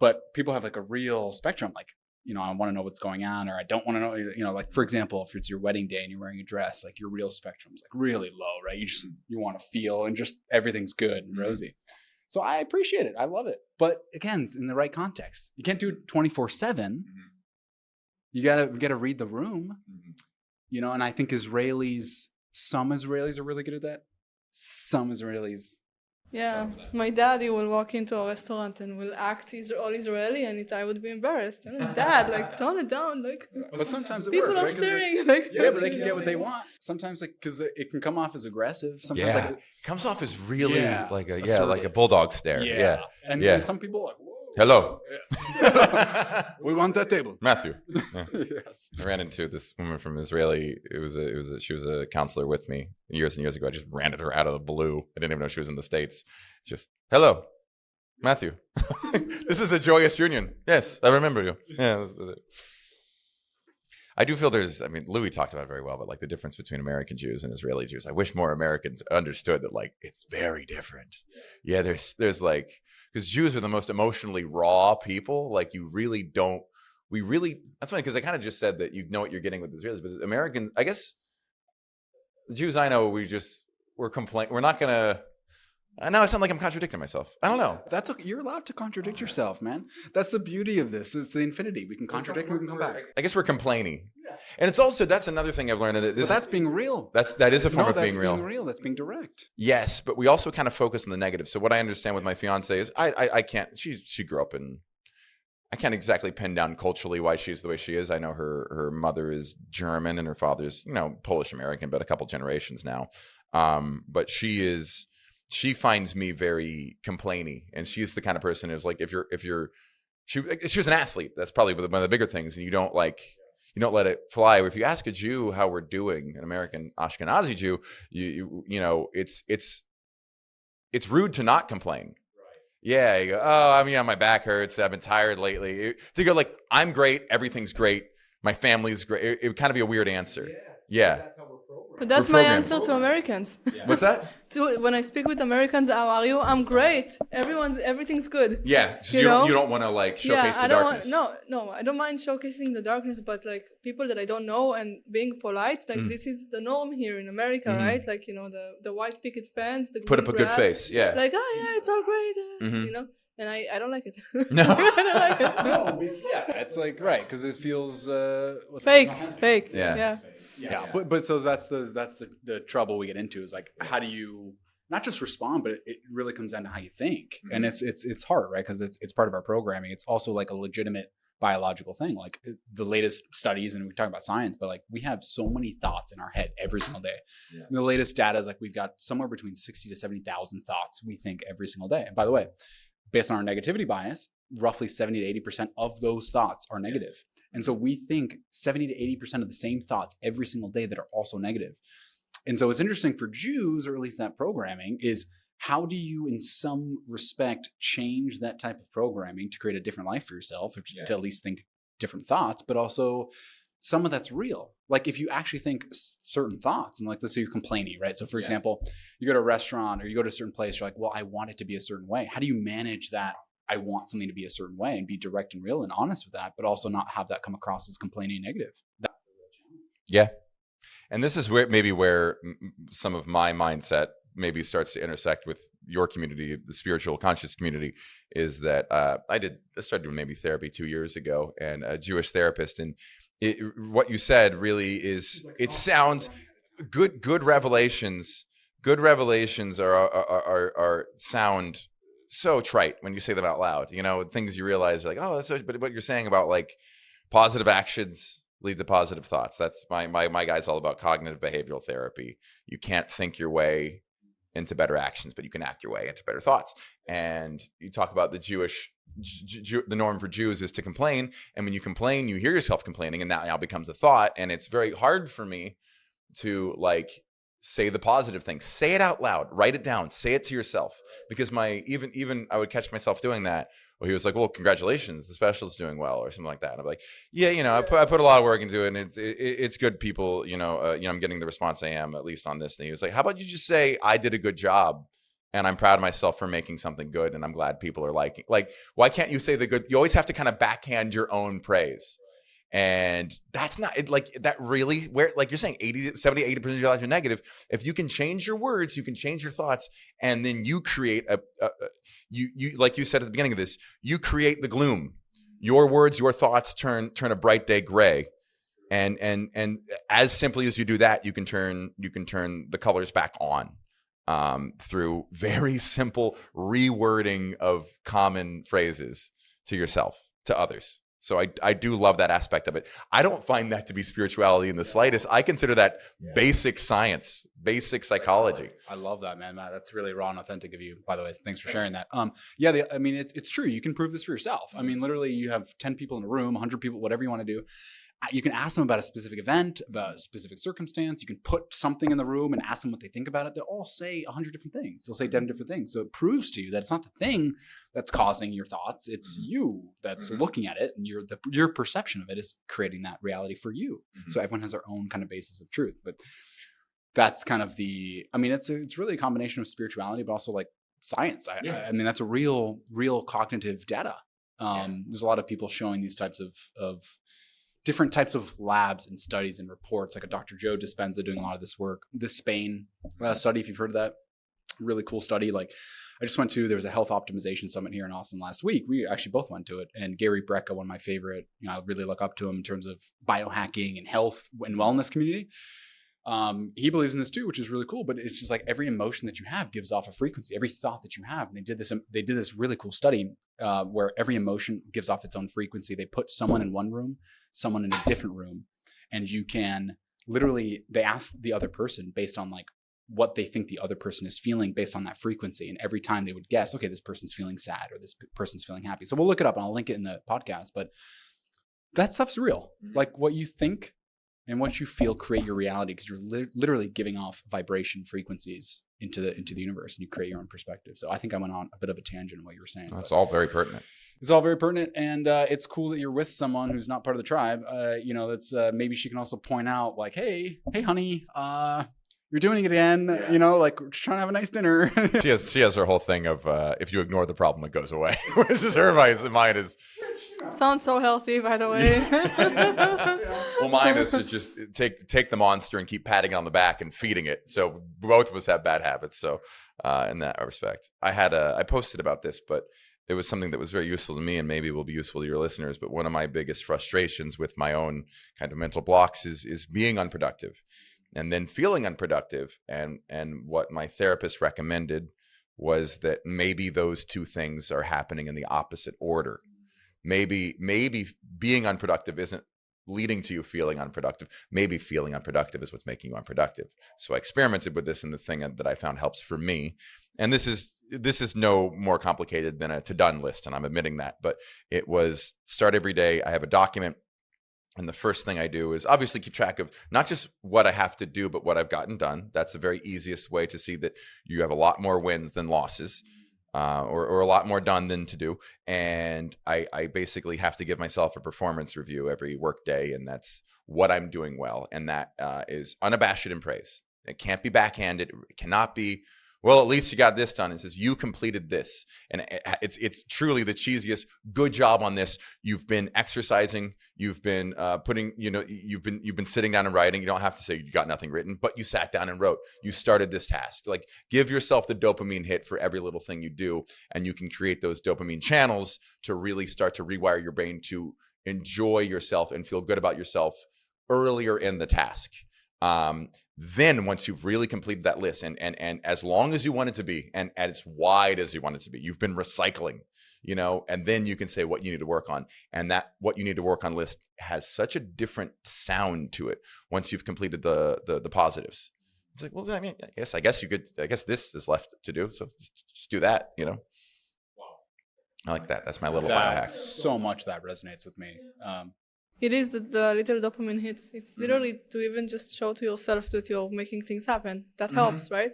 But people have like a real spectrum. Like, I want to know what's going on, or I don't want to know, like, for example, if it's your wedding day and you're wearing a dress, like your real spectrum is like really low, right? You want to feel and just everything's good and rosy. So I appreciate it. I love it. But again, in the right context, you can't do it 24/7. You gotta read the room, and I think some Israelis are really good at that. Some Israelis. Yeah, my daddy will walk into a restaurant and will act all Israeli, and I would be embarrassed. Dad, like, tone it down, like. But sometimes it people works, are right? staring, but they can get what they want. Sometimes, like, because it can come off as aggressive. Sometimes, it comes off as really like a bulldog stare. Yeah. And some people are like, whoa. Hello. We want that table. Matthew. Yes. I ran into this woman from Israeli. She was a counselor with me years and years ago. I just ran at her out of the blue. I didn't even know she was in the States. Just, hello, Matthew. This is a joyous union. Yes, I remember you. Yeah. That's it. I do feel Louis talked about it very well, but like the difference between American Jews and Israeli Jews. I wish more Americans understood that like it's very different. Yeah, there's like, because Jews are the most emotionally raw people. Like that's funny because I kind of just said that you know what you're getting with Israelis, but Americans, I guess the Jews I know, we're not going to, now I sound like I'm contradicting myself. I don't know. That's okay. You're allowed to contradict yourself, man. That's the beauty of this. It's the infinity. We can contradict, we can come back. I guess we're complaining. Yeah. And it's also, that's another thing I've learned. But that's being real. That is a form of being real. That's being real. That's being direct. Yes, but we also kind of focus on the negative. So what I understand with my fiance is I can't, she grew up in, I can't exactly pin down culturally why she's the way she is. I know her mother is German and her father's, Polish American, but a couple generations now. But she finds me very complainy, and she's the kind of person who's like, she was an athlete. That's probably one of the bigger things. And you don't let it fly. If you ask a Jew how we're doing, an American Ashkenazi Jew, it's rude to not complain. Yeah, you go, oh, my back hurts. I've been tired lately. To go like, I'm great. Everything's great. My family's great. It would kind of be a weird answer. Yes, yeah. That's how we're programmed. But that's my answer to Americans. Yeah. What's that? When I speak with Americans, how are you? I'm great. Everything's good. Yeah. You don't want to like showcase the darkness. No, I don't mind showcasing the darkness, but like people that I don't know and being polite, like this is the norm here in America, right? Like, the white picket fence, the put up a good face. Yeah. Like, it's all great, And I don't like it. No. I don't like it. No, yeah, it's like, right, because it feels fake. Yeah. But so that's the trouble we get into is like, how do you not just respond, but it really comes down to how you think. And it's hard, right? Because it's part of our programming. It's also like a legitimate biological thing. Like the latest studies, and we talk about science, but like we have so many thoughts in our head every single day. Yeah. The latest data is like we've got somewhere between 60 to 70,000 thoughts we think every single day. And by the way, based on our negativity bias, roughly 70 to 80% of those thoughts are negative. Yes. And so we think 70 to 80% of the same thoughts every single day that are also negative. And so what's interesting for Jews, or at least that programming, is how do you in some respect change that type of programming to create a different life for yourself, or to at least think different thoughts, but also some of that's real. Like if you actually think certain thoughts, and like let's say you're complaining, right? So for example, you go to a restaurant or you go to a certain place, you're like, well, I want it to be a certain way. How do you manage that I want something to be a certain way and be direct and real and honest with that, but also not have that come across as complaining negative. That's the real challenge. Yeah. And this is where some of my mindset maybe starts to intersect with your community, the spiritual conscious community, is that I started doing maybe therapy 2 years ago, and a Jewish therapist. And what you said really is, it sounds good revelations. Good revelations are sound so trite when you say them out loud. Things you realize, like, oh, that's so, but what you're saying about like positive actions lead to positive thoughts. That's my guy's all about cognitive behavioral therapy. You can't think your way into better actions, but you can act your way into better thoughts. And you talk about the the norm for Jews is to complain. And when you complain, you hear yourself complaining, and that now becomes a thought. And it's very hard for me to like say the positive thing, say it out loud, write it down, say it to yourself. Because even I would catch myself doing that. Well, he was like, well, congratulations, the special's doing well, or something like that. And I'm like, yeah, I put a lot of work into it, and it's good people, I'm getting the response I am, at least on this thing. He was like, how about you just say, I did a good job, and I'm proud of myself for making something good, and I'm glad people are liking. Like, why can't you say the good? You always have to kind of backhand your own praise. And that's not like that really, where, like you're saying, 80% of your life are negative. If you can change your words, you can change your thoughts, and then you create you like you said at the beginning of this, you create the gloom. Your words, your thoughts turn a bright day gray. And as simply as you do that, you can turn the colors back on through very simple rewording of common phrases to yourself, to others. So I do love that aspect of it. I don't find that to be spirituality in the slightest. I consider that basic science, basic psychology. I love that, man. Matt, that's really raw and authentic of you, by the way. Thanks for sharing that. It's true. You can prove this for yourself. I mean, literally, you have 10 people in a room, 100 people, whatever you want to do. You can ask them about a specific event, about a specific circumstance. You can put something in the room and ask them what they think about it. They'll all say 100 different things. They'll say 10 different things. So it proves to you that it's not the thing that's causing your thoughts. It's you that's looking at it, and your perception of it is creating that reality for you. So everyone has their own kind of basis of truth. But that's kind of it's really a combination of spirituality, but also like science. I mean, that's a real cognitive data. There's a lot of people showing these types of different types of labs and studies and reports, like a Dr. Joe Dispenza doing a lot of this work. The Spain study, if you've heard of that, really cool study. Like I just went to, there was a health optimization summit here in Austin last week. We actually both went to it. And Gary Brecka, one of my favorite, I really look up to him in terms of biohacking and health and wellness community. He believes in this too, which is really cool. But it's just like every emotion that you have gives off a frequency. Every thought that you have. And they did this really cool study where every emotion gives off its own frequency. They put someone in one room, someone in a different room, and you can literally, they ask the other person based on like what they think the other person is feeling based on that frequency. And every time they would guess, okay, this person's feeling sad or this person's feeling happy. So we'll look it up and I'll link it in the podcast. But that stuff's real. Like what you think and what you feel create your reality, because you're literally giving off vibration frequencies into the universe, and you create your own perspective. So I think I went on a bit of a tangent in what you were saying. That's all very pertinent. It's all very pertinent, and it's cool that you're with someone who's not part of the tribe. That's maybe she can also point out, like, hey, honey, you're doing it again. Like we're just trying to have a nice dinner. She has her whole thing of if you ignore the problem, it goes away. This is her advice, and mine is. Sounds so healthy, by the way. Well, mine is to just take the monster and keep patting it on the back and feeding it. So both of us have bad habits. So in that respect, I posted about this, but it was something that was very useful to me, and maybe will be useful to your listeners. But one of my biggest frustrations with my own kind of mental blocks is being unproductive, and then feeling unproductive. And what my therapist recommended was that maybe those two things are happening in the opposite order. Maybe being unproductive isn't leading to you feeling unproductive. Maybe feeling unproductive is what's making you unproductive. So I experimented with this, and the thing that I found helps for me, and this is no more complicated than a to-done list, and I'm admitting that, but it was start every day. I have a document, and the first thing I do is obviously keep track of not just what I have to do, but what I've gotten done. That's the very easiest way to see that you have a lot more wins than losses. Or a lot more done than to do. And I basically have to give myself a performance review every work day, and that's what I'm doing well. And that is unabashed in praise. It can't be backhanded. It cannot be, well, at least you got this done. It says you completed this, and it's truly the cheesiest. Good job on this. You've been exercising. You've been you've been sitting down and writing. You don't have to say you got nothing written, but you sat down and wrote. You started this task. Like, give yourself the dopamine hit for every little thing you do, and you can create those dopamine channels to really start to rewire your brain to enjoy yourself and feel good about yourself earlier in the task. Then once you've really completed that list and as long as you want it to be and as wide as you want it to be, you've been recycling, and then you can say what you need to work on. And that what you need to work on list has such a different sound to it once you've completed the positives. It's like, well, I mean, I guess this is left to do. So just do that, Wow. I like that. That's my little biohack. So much that resonates with me. It is the little dopamine hits. It's literally to even just show to yourself that you're making things happen. That helps, right?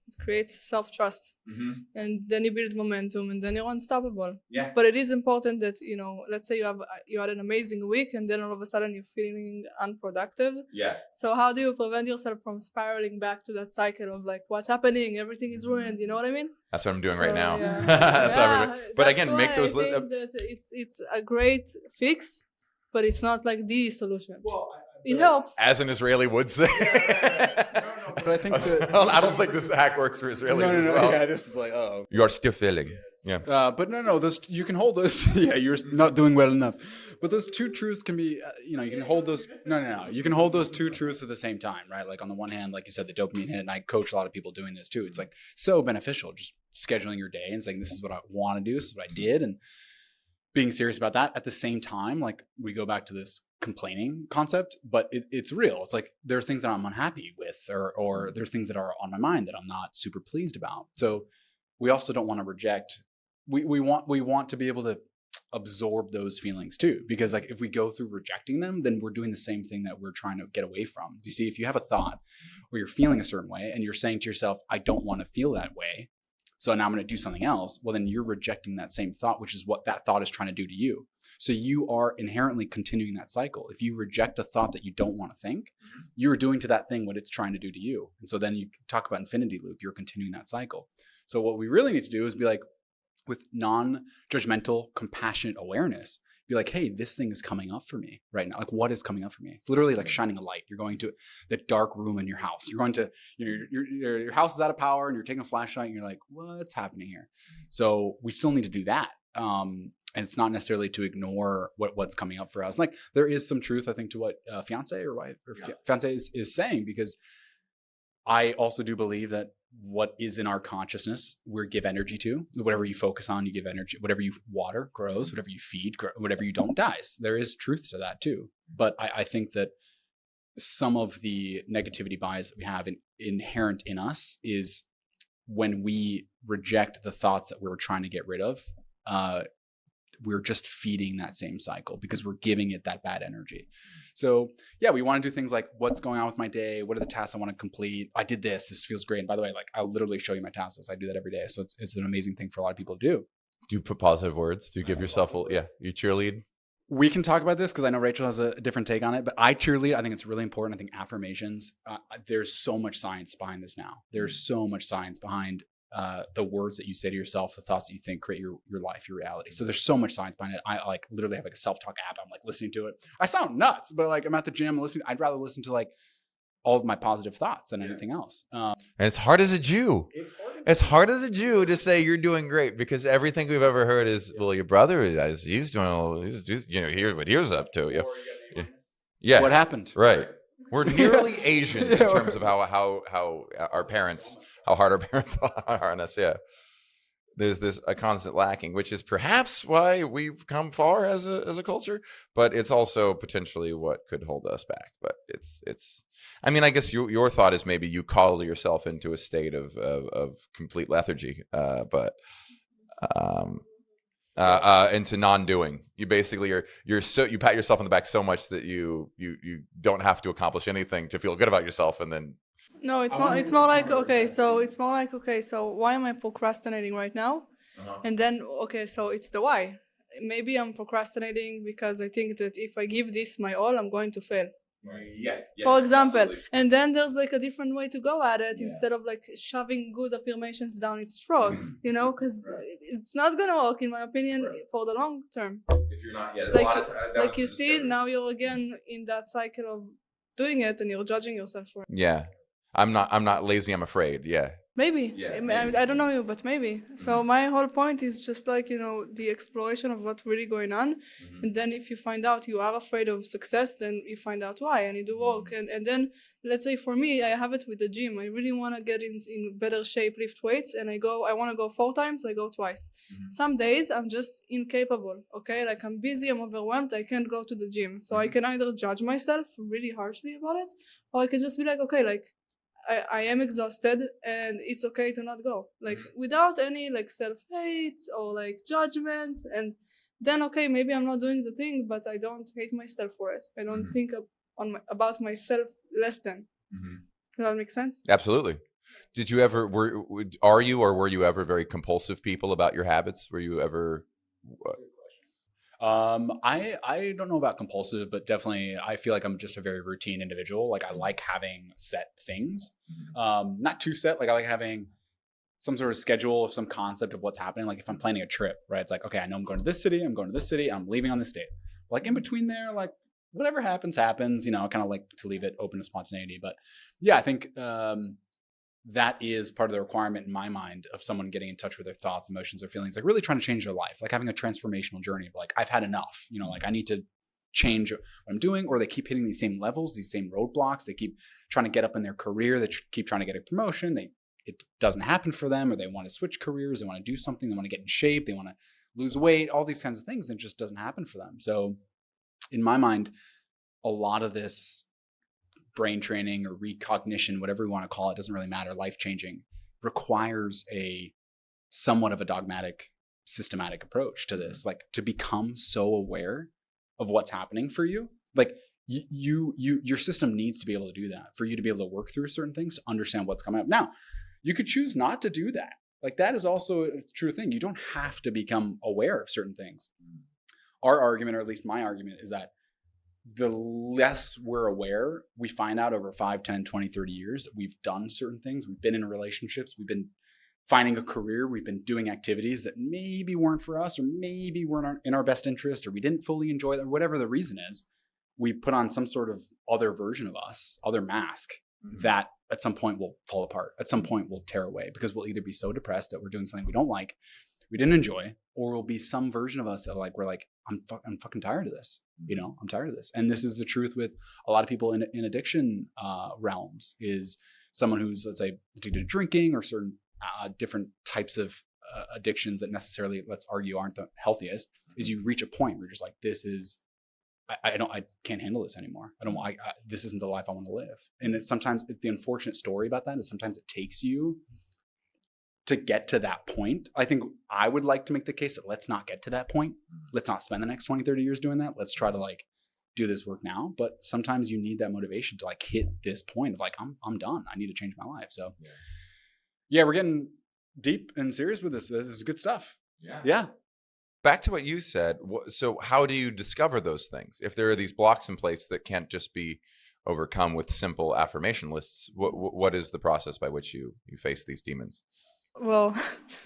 It creates self-trust. And then you build momentum and then you're unstoppable. Yeah. But it is important that, let's say you had an amazing week and then all of a sudden you're feeling unproductive. Yeah. So how do you prevent yourself from spiraling back to that cycle of like, what's happening? Everything is ruined. You know what I mean? That's what I'm doing right now. Yeah. But again, make those. I think that it's a great fix. But it's not like the solution. Well, it helps. As an Israeli would say. But I think I don't think this hack works for Israelis as well. Yeah, this is like, oh. You are still failing. Yes. Yeah. But no, those you can hold those. Yeah, you're not doing well enough. But those two truths can be, you can hold those. No. You can hold those two truths at the same time, right? Like on the one hand, like you said, the dopamine hit, and I coach a lot of people doing this too. It's like so beneficial, just scheduling your day and saying, this is what I want to do, this is what I did, and being serious about that. At the same time, like we go back to this complaining concept, but it's real. It's like there are things that I'm unhappy with, or there are things that are on my mind that I'm not super pleased about. So we also don't want to reject. We want to be able to absorb those feelings too, because like if we go through rejecting them, then we're doing the same thing that we're trying to get away from. You see, if you have a thought or you're feeling a certain way and you're saying to yourself, I don't want to feel that way, so now I'm going to do something else. Well, then you're rejecting that same thought, which is what that thought is trying to do to you. So you are inherently continuing that cycle. If you reject a thought that you don't want to think, you're doing to that thing what it's trying to do to you. And so then you talk about infinity loop, you're continuing that cycle. So what we really need to do is be like, with non-judgmental, compassionate awareness, be like, hey, this thing is coming up for me right now. Like, what is coming up for me? It's literally like shining a light. You're going to the dark room in your house. You're going to, your house is out of power and you're taking a flashlight and you're like, what's happening here? So we still need to do that. And it's not necessarily to ignore what's coming up for us. Like there is some truth, I think, to what fiance or wife or fiance is saying, because I also do believe that what is in our consciousness, we give energy to. Whatever you focus on, you give energy. Whatever you water grows. Whatever you feed, whatever you don't dies. There is truth to that too. But I think that some of the negativity bias that we have inherent in us is when we reject the thoughts that we're trying to get rid of, we're just feeding that same cycle because we're giving it that bad energy. So yeah, we want to do things like, what's going on with my day? What are the tasks I want to complete? I did this. This feels great. And by the way, like I'll literally show you my task list. I do that every day. So it's an amazing thing for a lot of people to do. Do you put positive words? Do you give yourself you cheerlead? We can talk about this because I know Rachel has a different take on it, but I cheerlead. I think it's really important. I think affirmations, there's so much science behind this now. There's so much science behind the words that you say to yourself, the thoughts that you think create your life, your reality. So there's so much science behind it. I like literally have like a self-talk app. I'm like listening to it. I sound nuts, but like I'm at the gym listening. I'd rather listen to like all of my positive thoughts than anything else. And it's hard as a Jew. It's hard as a Jew to say you're doing great because everything we've ever heard is, well, your brother is, he's doing, here's what he was up to. Yeah. What happened? Right. We're nearly Asians in terms of how our parents, how hard our parents are on us. Yeah. There's a constant lacking, which is perhaps why we've come far as a culture, but it's also potentially what could hold us back. But it's. I mean, I guess your thought is maybe you coddle yourself into a state of complete lethargy, but into non-doing. You basically you pat yourself on the back so much that you don't have to accomplish anything to feel good about yourself, and then. No, it's more like so why am I procrastinating right now? And then so it's the why. Maybe I'm procrastinating because I think that if I give this my all, I'm going to fail. Yeah. For example, and then there's like a different way to go at it instead of like shoving good affirmations down its throat, you know, because it's not gonna work, in my opinion, for the long term. If you're not, like you see, now you're again in that cycle of doing it, and you're judging yourself for it. Yeah, I'm not lazy. I'm afraid. Yeah. Maybe. Maybe. I don't know you, but maybe. So my whole point is just like, you know, the exploration of what's really going on. And then if you find out you are afraid of success, then you find out why, and you do work. And then, let's say for me, I have it with the gym. I really want to get in better shape, lift weights, and I want to go 4 times, I go twice. Some days I'm just incapable, okay? Like I'm busy, I'm overwhelmed, I can't go to the gym. So I can either judge myself really harshly about it, or I can just be like, okay, like, I am exhausted and it's okay to not go, like without any like self-hate or like judgment. And then okay, maybe I'm not doing the thing, but I don't hate myself for it. I don't think about myself less than. Does that make sense? Absolutely. Did you ever were you ever very compulsive people about your habits? Were you ever I don't know about compulsive, but definitely I feel like I'm just a very routine individual. Like I like having set things, not too set. Like I like having some sort of schedule of some concept of what's happening. Like if I'm planning a trip, right? It's like, okay, I know I'm going to this city, I'm going to this city, and I'm leaving on this date. Like in between there, like whatever happens, happens, you know, I kind of like to leave it open to spontaneity. But yeah, I think, that is part of the requirement in my mind of someone getting in touch with their thoughts, emotions, or feelings, like really trying to change their life, like having a transformational journey of like, I've had enough, you know, like I need to change what I'm doing, or they keep hitting these same levels, these same roadblocks. They keep trying to get up in their career. They keep trying to get a promotion. It doesn't happen for them, or they want to switch careers. They want to do something. They want to get in shape. They want to lose weight, all these kinds of things. And it just doesn't happen for them. So in my mind, a lot of this brain training or recognition, whatever we want to call it, doesn't really matter, life-changing, requires a somewhat of a dogmatic, systematic approach to this, like to become so aware of what's happening for you. Like your system needs to be able to do that for you to be able to work through certain things, to understand what's coming up. Now, you could choose not to do that. Like that is also a true thing. You don't have to become aware of certain things. Our argument, or at least my argument, is that the less we're aware, we find out over 5, 10, 20, 30 years that we've done certain things. We've been in relationships. We've been finding a career. We've been doing activities that maybe weren't for us, or maybe weren't in our best interest, or we didn't fully enjoy them, whatever the reason is. We put on some sort of other version of us, other mask, that at some point will fall apart. At some point will tear away, because we'll either be so depressed that we're doing something we don't like, we didn't enjoy, or will be some version of us that like, we're like, I'm fucking tired of this. You know, I'm tired of this. And this is the truth with a lot of people in addiction realms, is someone who's, let's say, addicted to drinking, or certain different types of addictions that necessarily, let's argue, aren't the healthiest, is you reach a point where you're just like, this is, I can't handle this anymore. This isn't the life I want to live. And it's sometimes the unfortunate story about that is sometimes it takes you to get to that point. I think I would like to make the case that let's not get to that point. Let's not spend the next 20, 30 years doing that. Let's try to like do this work now. But sometimes you need that motivation to like hit this point of like, I'm done. I need to change my life. So yeah, we're getting deep and serious with this. This is good stuff. Yeah. Back to what you said. So how do you discover those things? If there are these blocks in place that can't just be overcome with simple affirmation lists, what is the process by which you face these demons? Well,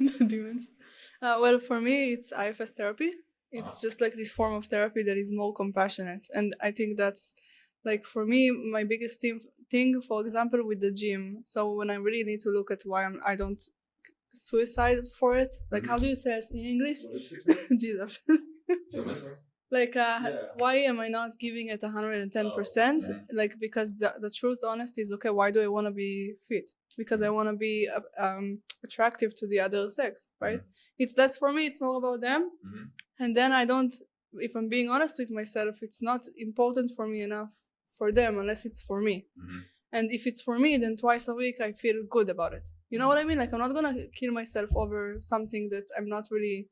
the demons. Well, for me, it's IFS therapy. It's just like this form of therapy that is more compassionate. And I think that's like, for me, my biggest thing, for example, with the gym. So when I really need to look at why I don't suicide for it. Like, how do you say it in English? Jesus. Like, why am I not giving it 110%? Like, because the truth, honest, is, okay, why do I want to be fit? Because I want to be attractive to the other sex, right? That's for me, it's more about them. And then if I'm being honest with myself, it's not important for me enough for them unless it's for me. And if it's for me, then twice a week I feel good about it. You know what I mean? Like, I'm not going to kill myself over something that I'm not really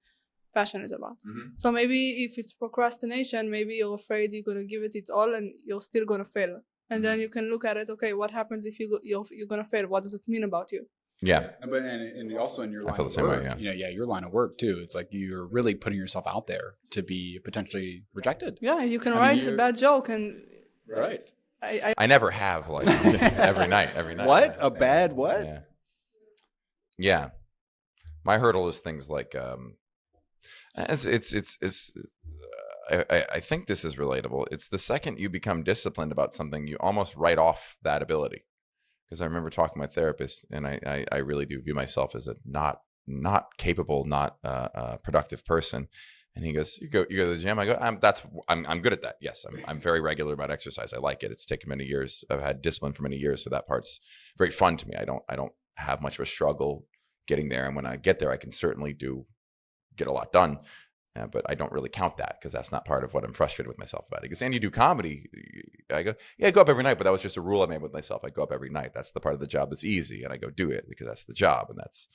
passionate about. So maybe if it's procrastination, maybe you're afraid you're going to give it all and you're still going to fail. And then you can look at it, okay, what happens if you're going to fail? What does it mean about you? Yeah. But and also in your line I feel of the same work, way, yeah. Your line of work too. It's like you're really putting yourself out there to be potentially rejected. Yeah, you can write a bad joke and right. I never have like every night. What? A bad what? Yeah. Yeah. My hurdle is things like I think this is relatable. It's the second you become disciplined about something, you almost write off that ability. Because I remember talking to my therapist, and I really do view myself as a not capable, not productive person. And he goes, "You go to the gym." I go, "I'm good at that. Yes, I'm very regular about exercise. I like it. It's taken many years. I've had discipline for many years, so that part's very fun to me. I don't have much of a struggle getting there, and when I get there, I can certainly get a lot done. But I don't really count that because that's not part of what I'm frustrated with myself about. He goes, "And you do comedy?" I go, "Yeah, I go up every night, but that was just a rule I made with myself. I go up every night. That's the part of the job that's easy, and I go do it because that's the job, and that's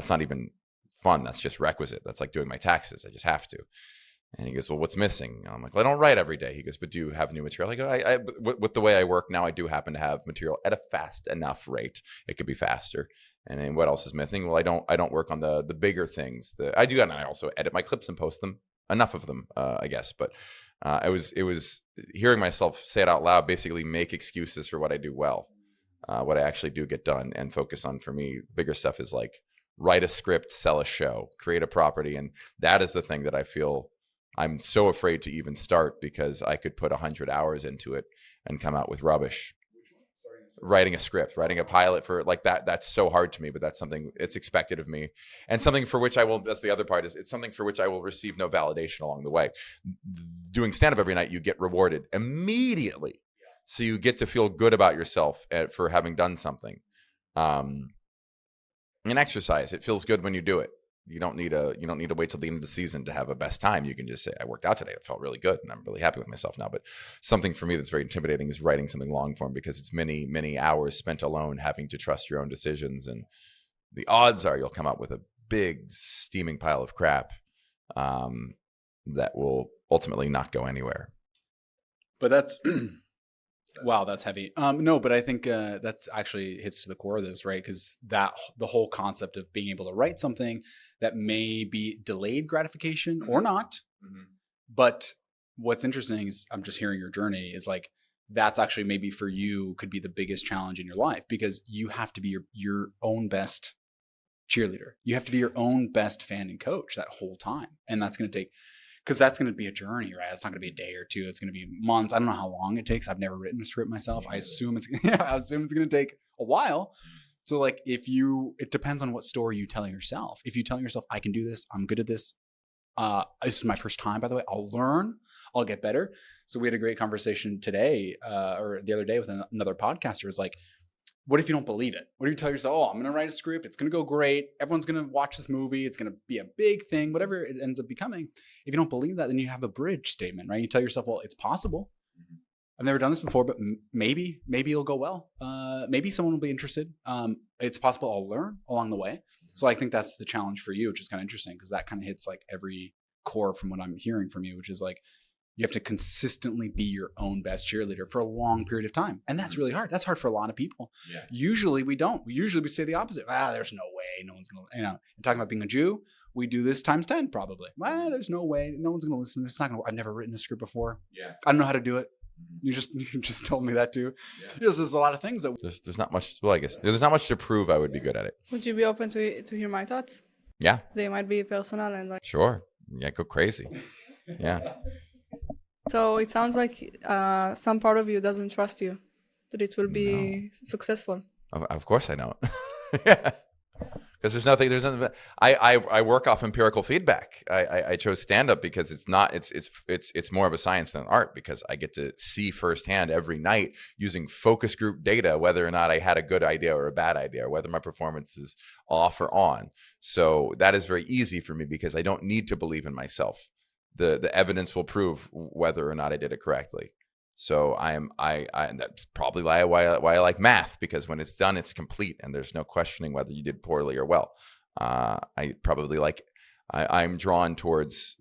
not even fun. That's just requisite. That's like doing my taxes. I just have to." And he goes, "Well, what's missing?" And I'm like, "Well, I don't write every day." He goes, "But do you have new material?" I go, with the way I work now, I do happen to have material at a fast enough rate. It could be faster. And then what else is missing? Well, I don't work on the bigger things. I do, and I also edit my clips and post them. Enough of them, I guess. But it was hearing myself say it out loud, basically make excuses for what I do well, what I actually do get done, and focus on, for me, bigger stuff is like write a script, sell a show, create a property. And that is the thing that I feel I'm so afraid to even start, because I could put 100 hours into it and come out with rubbish. Writing a script, writing a pilot for like that. That's so hard to me, but that's something it's expected of me, and something for which that's the other part, is it's something for which I will receive no validation along the way. Doing stand-up every night, you get rewarded immediately. So you get to feel good about yourself for having done something. In exercise, it feels good when you do it. You don't need to wait till the end of the season to have a best time. You can just say, "I worked out today. It felt really good, and I'm really happy with myself now." But something for me that's very intimidating is writing something long form, because it's many, many hours spent alone, having to trust your own decisions, and the odds are you'll come up with a big steaming pile of crap that will ultimately not go anywhere. But that's wow, that's heavy. No, but I think that's actually hits to the core of this, right? Because the whole concept of being able to write something that may be delayed gratification or not. Mm-hmm. But what's interesting is I'm just hearing your journey is like, that's actually maybe for you could be the biggest challenge in your life, because you have to be your own best cheerleader. You have to be your own best fan and coach that whole time. And that's going to take, because that's going to be a journey, right? It's not going to be a day or two. It's going to be months. I don't know how long it takes. I've never written a script myself. I assume it's going to take a while. So like it depends on what story you tell yourself. If you tell yourself, "I can do this, I'm good at this. This is my first time, by the way. I'll learn, I'll get better." So we had a great conversation today or the other day with another podcaster. Is like, what if you don't believe it? What if you tell yourself, "Oh, I'm going to write a script. It's going to go great. Everyone's going to watch this movie. It's going to be a big thing," whatever it ends up becoming. If you don't believe that, then you have a bridge statement, right? You tell yourself, "Well, it's possible. I've never done this before, but maybe it'll go well. Maybe someone will be interested. It's possible I'll learn along the way." So I think that's the challenge for you, which is kind of interesting, because that kind of hits like every core from what I'm hearing from you, which is like, you have to consistently be your own best cheerleader for a long period of time. And that's really hard. That's hard for a lot of people. Yeah. Usually we don't. We say the opposite. There's no way. No one's going to, and talking about being a Jew, we do this times 10 probably. There's no way. No one's going to listen to this. It's not going to work. I've never written a script before. Yeah. I don't know how to do it. You just told me that too. Yeah. There's a lot of things that there's not much. Well, I guess there's not much to prove I would be good at it. Would you be open to hear my thoughts? Yeah. They might be personal and like. Sure. Yeah. Go crazy. Yeah. So it sounds like some part of you doesn't trust you that it will be successful. Of course I don't. Yeah. Because there's nothing. I work off empirical feedback. I chose stand-up because it's more of a science than art, because I get to see firsthand every night using focus group data whether or not I had a good idea or a bad idea, or whether my performance is off or on. So that is very easy for me, because I don't need to believe in myself. The evidence will prove whether or not I did it correctly. So and that's probably why I like math, because when it's done, it's complete, and there's no questioning whether you did poorly or well. I'm drawn towards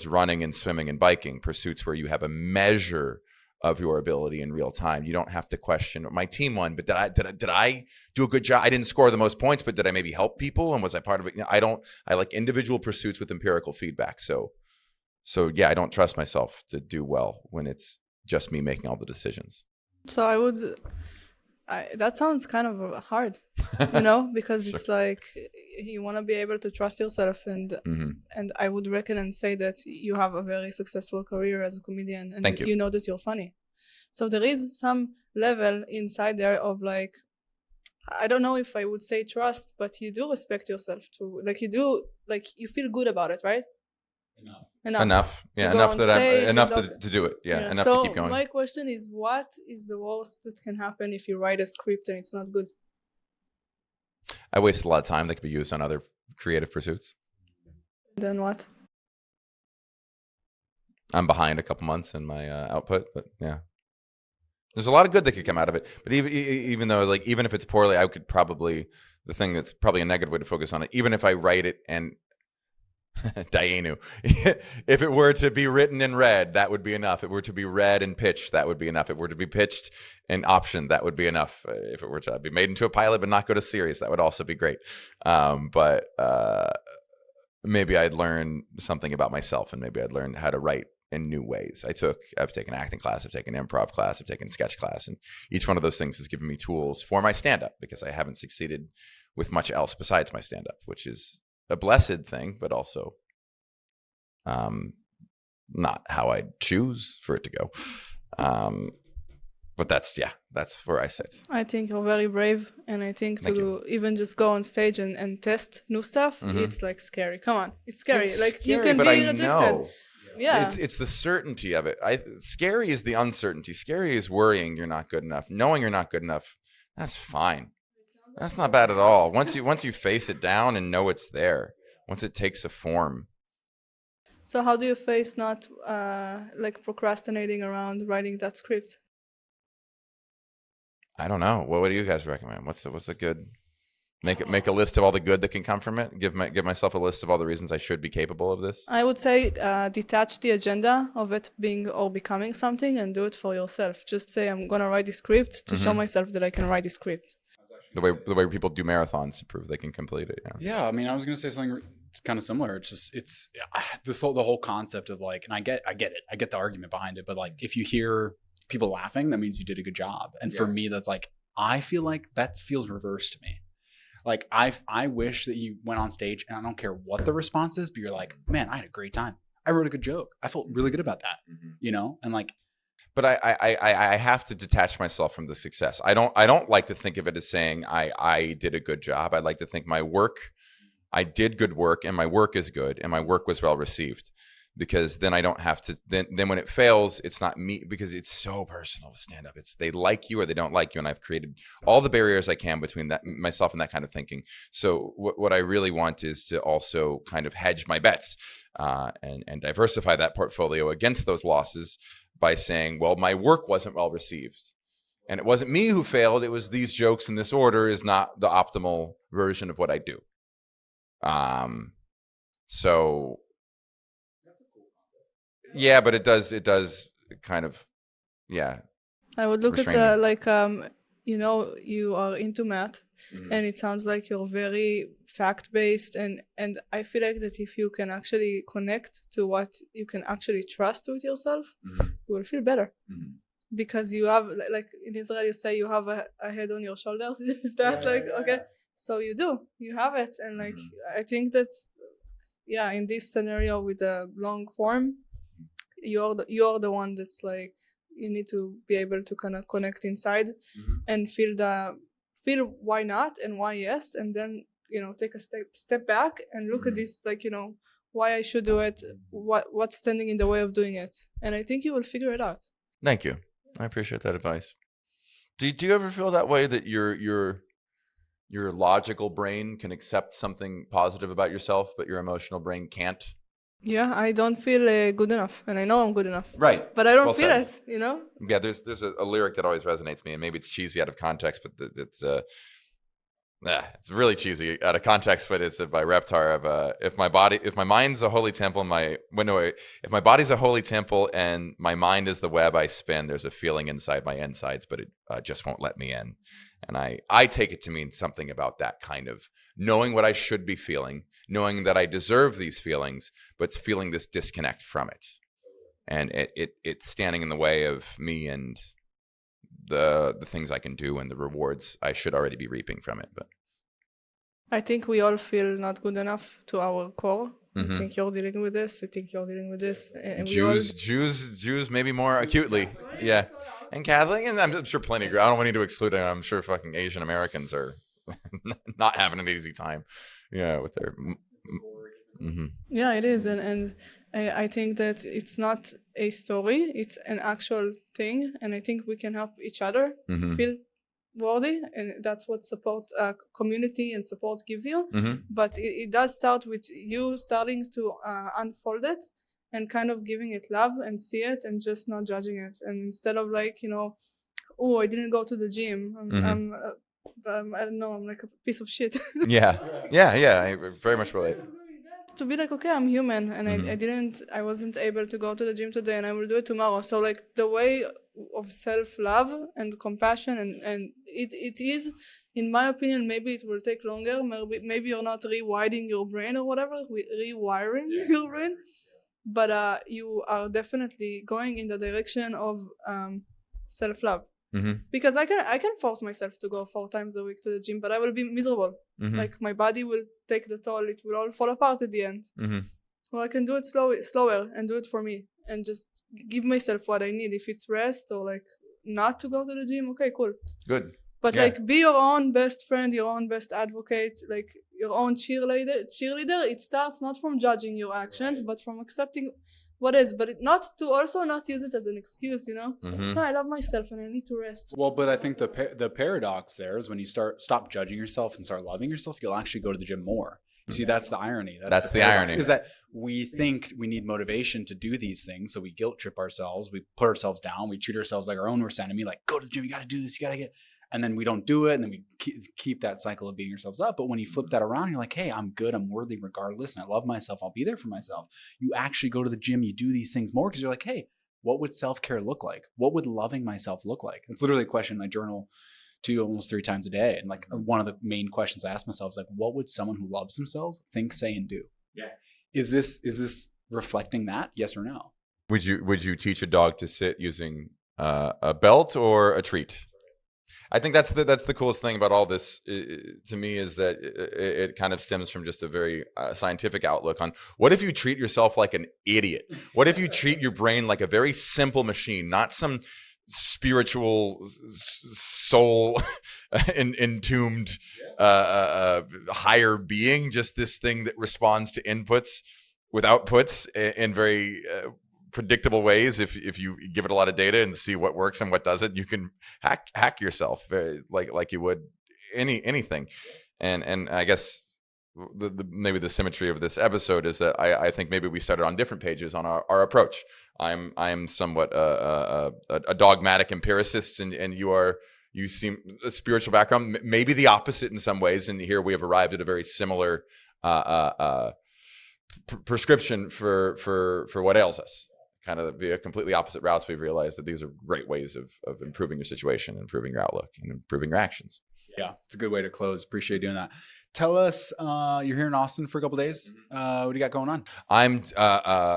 running and swimming and biking, pursuits where you have a measure of your ability in real time. You don't have to question, my team won, but did I do a good job? I didn't score the most points, but did I maybe help people? And was I part of it? I like individual pursuits with empirical feedback. So yeah, I don't trust myself to do well when it's just me making all the decisions. So that sounds kind of hard, because it's like you want to be able to trust yourself, and I would reckon and say that you have a very successful career as a comedian, and Thank you. You know that you're funny. So there is some level inside there of like, I don't know if I would say trust, but you do respect yourself too. Like you feel good about it, right? Enough. Yeah, go enough on that stage I'm enough and to do it. Yeah, enough so to keep going. my question is, what is the worst that can happen if you write a script and it's not good? I wasted a lot of time that could be used on other creative pursuits. Then what? I'm behind a couple months in my output, but yeah. There's a lot of good that could come out of it. But even though, like, even if it's poorly, I could probably, the thing that's probably a negative way to focus on it, even if I write it and Dayenu, if it were to be written and read, that would be enough. If it were to be read and pitched, that would be enough. If it were to be pitched and optioned, that would be enough. If it were to be made into a pilot but not go to series, that would also be great. But maybe I'd learn something about myself, and maybe I'd learn how to write in new ways. I've taken acting class, I've taken improv class, I've taken sketch class, and each one of those things has given me tools for my stand-up, because I haven't succeeded with much else besides my stand-up, which is a blessed thing, but also not how I'd choose for it to go. But that's where I sit. I think you're very brave, and I think even just go on stage and test new stuff, it's like scary. Come on, it's scary. It's like scary, you can but be I rejected. know. Yeah, it's the certainty of it. Scary is the uncertainty. Scary is worrying you're not good enough. Knowing you're not good enough, that's fine. That's not bad at all. Once you face it down and know it's there, once it takes a form. So how do you face not like procrastinating around writing that script? I don't know. What do you guys recommend? What's a good? Make a list of all the good that can come from it. Give myself a list of all the reasons I should be capable of this. I would say detach the agenda of it being or becoming something and do it for yourself. Just say, I'm gonna write this script to show myself that I can write this script. The way people do marathons to prove they can complete it. Yeah, I mean, I was gonna say something kind of similar. It's the whole concept of like, and I get it. I get the argument behind it, but like, if you hear people laughing, that means you did a good job. And for me, that's like, I feel like that feels reversed to me. Like I wish that you went on stage, and I don't care what the response is, but you're like, man, I had a great time. I wrote a good joke. I felt really good about that, and like. But I have to detach myself from the success. I don't like to think of it as saying I did a good job. I like to think I did good work, and my work is good, and my work was well received. Because then I don't have to, then when it fails, it's not me, because it's so personal to stand up. It's they like you or they don't like you. And I've created all the barriers I can between that myself and that kind of thinking. So what I really want is to also kind of hedge my bets and diversify that portfolio against those losses by saying, well, my work wasn't well received. And it wasn't me who failed. It was these jokes in this order is not the optimal version of what I do. So... Yeah, but it does kind of, yeah. I would look at like, you are into math, and it sounds like you're very fact-based, and I feel like that if you can actually connect to what you can actually trust with yourself, you will feel better. Because you have, like in Israel, you say you have a head on your shoulders. Is that okay? So you have it. And like, I think that's, in this scenario with a long form, you're the one that's like, you need to be able to kind of connect inside and feel why not and why yes, and then take a step back and look at this, like why I should do it, what's standing in the way of doing it, and I think you will figure it out. Thank you, I appreciate that advice. Do you ever feel that way, that your logical brain can accept something positive about yourself, but your emotional brain can't? Yeah, I don't feel good enough, and I know I'm good enough. Right. But I don't feel it, Yeah, there's a lyric that always resonates me, and maybe it's cheesy out of context, but it's really cheesy out of context, but it's by Reptar of if my mind's a holy temple, if my body's a holy temple and my mind is the web I spin, there's a feeling inside my insides, but it just won't let me in. And I take it to mean something about that kind of knowing what I should be feeling, knowing that I deserve these feelings, but feeling this disconnect from it. And it's standing in the way of me and the things I can do and the rewards I should already be reaping from it. But I think we all feel not good enough to our core. Mm-hmm. I think you're dealing with this. I think you're dealing with this. And Jews maybe more acutely. Yeah. And Catholic, and I'm sure plenty. I don't need to exclude it. I'm sure fucking Asian Americans are not having an easy time. Yeah, with their. Mm-hmm. Yeah, it is, and I think that it's not a story; it's an actual thing, and I think we can help each other Mm-hmm. feel worthy, and that's what support, community and support gives you. Mm-hmm. But it does start with you starting to unfold it and kind of giving it love and see it and just not judging it, and instead of like, oh, I didn't go to the gym, I don't know, I'm like a piece of shit. Yeah. I very much relate. To be like, okay, I'm human, and Mm-hmm. I wasn't able to go to the gym today, and I will do it tomorrow. So like the way of self-love and compassion, and it is, in my opinion, maybe it will take longer. Maybe you're not rewiring your brain or whatever, rewiring your brain, but you are definitely going in the direction of self-love. Mm-hmm. Because I can force myself to go 4 times a week to the gym, but I will be miserable. Mm-hmm. Like my body will take the toll. It will all fall apart at the end. Mm-hmm. Well, I can do it slower and do it for me and just give myself what I need. If it's rest or like not to go to the gym, okay, cool. Good. But Yeah. like be your own best friend, your own best advocate, like your own cheerleader. It starts not from judging your actions, but from accepting what is, but not use it as an excuse, Mm-hmm. No, I love myself and I need to rest. Well, but I think the paradox there is when you stop judging yourself and start loving yourself, you'll actually go to the gym more. You see, that's the irony. That's the irony. Is that we think we need motivation to do these things, so we guilt trip ourselves, we put ourselves down, we treat ourselves like our own worst enemy, like go to the gym, you got to do this, you got to get, and then we don't do it, and then we keep that cycle of beating ourselves up. But when you flip that around, you're like, hey, I'm good, I'm worthy regardless, and I love myself, I'll be there for myself. You actually go to the gym, you do these things more because you're like, hey, what would self-care look like? What would loving myself look like? It's literally a question I journal to almost 3 times a day. And like one of the main questions I ask myself is like, what would someone who loves themselves think, say, and do? Yeah. Is this reflecting that? Yes or no? Would you teach a dog to sit using a belt or a treat? I think that's the coolest thing about all this to me is that it kind of stems from just a very scientific outlook on what if you treat yourself like an idiot? What if you treat your brain like a very simple machine, not some spiritual soul entombed higher being, just this thing that responds to inputs with outputs in very predictable ways. If you give it a lot of data and see what works and what doesn't, you can hack yourself like you would anything. And I guess maybe the symmetry of this episode is that I think maybe we started on different pages on our approach. I'm somewhat a dogmatic empiricist, and you seem a spiritual background, maybe the opposite in some ways. And here we have arrived at a very similar prescription for what ails us. Kind of via completely opposite routes, we've realized that these are great ways of improving your situation, improving your outlook, and improving your actions. Yeah, it's a good way to close. Appreciate doing that. Tell us, you're here in Austin for a couple of days. What do you got going on? I'm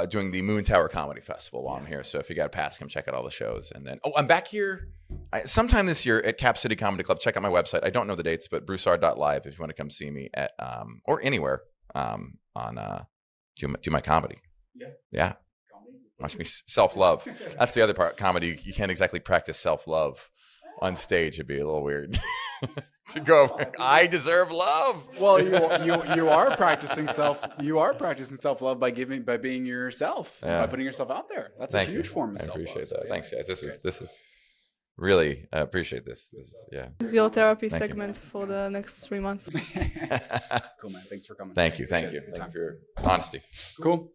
doing the Moon Tower Comedy Festival while I'm here. So if you got a pass, come check out all the shows. And then, I'm back here sometime this year at Cap City Comedy Club. Check out my website. I don't know the dates, but Broussard.live if you want to come see me at or anywhere do my comedy. Yeah. Watch me self-love. That's the other part. Comedy, you can't exactly practice self-love on stage. It'd be a little weird to go. I deserve love. Well, you are practicing self-love by being yourself, by putting yourself out there. That's a huge form of self-love. I appreciate that. Thanks, guys. This is really appreciate this. This is your therapy segment for the next 3 months. Cool, man. Thanks for coming. Thank you. Thank you for your honesty. Cool.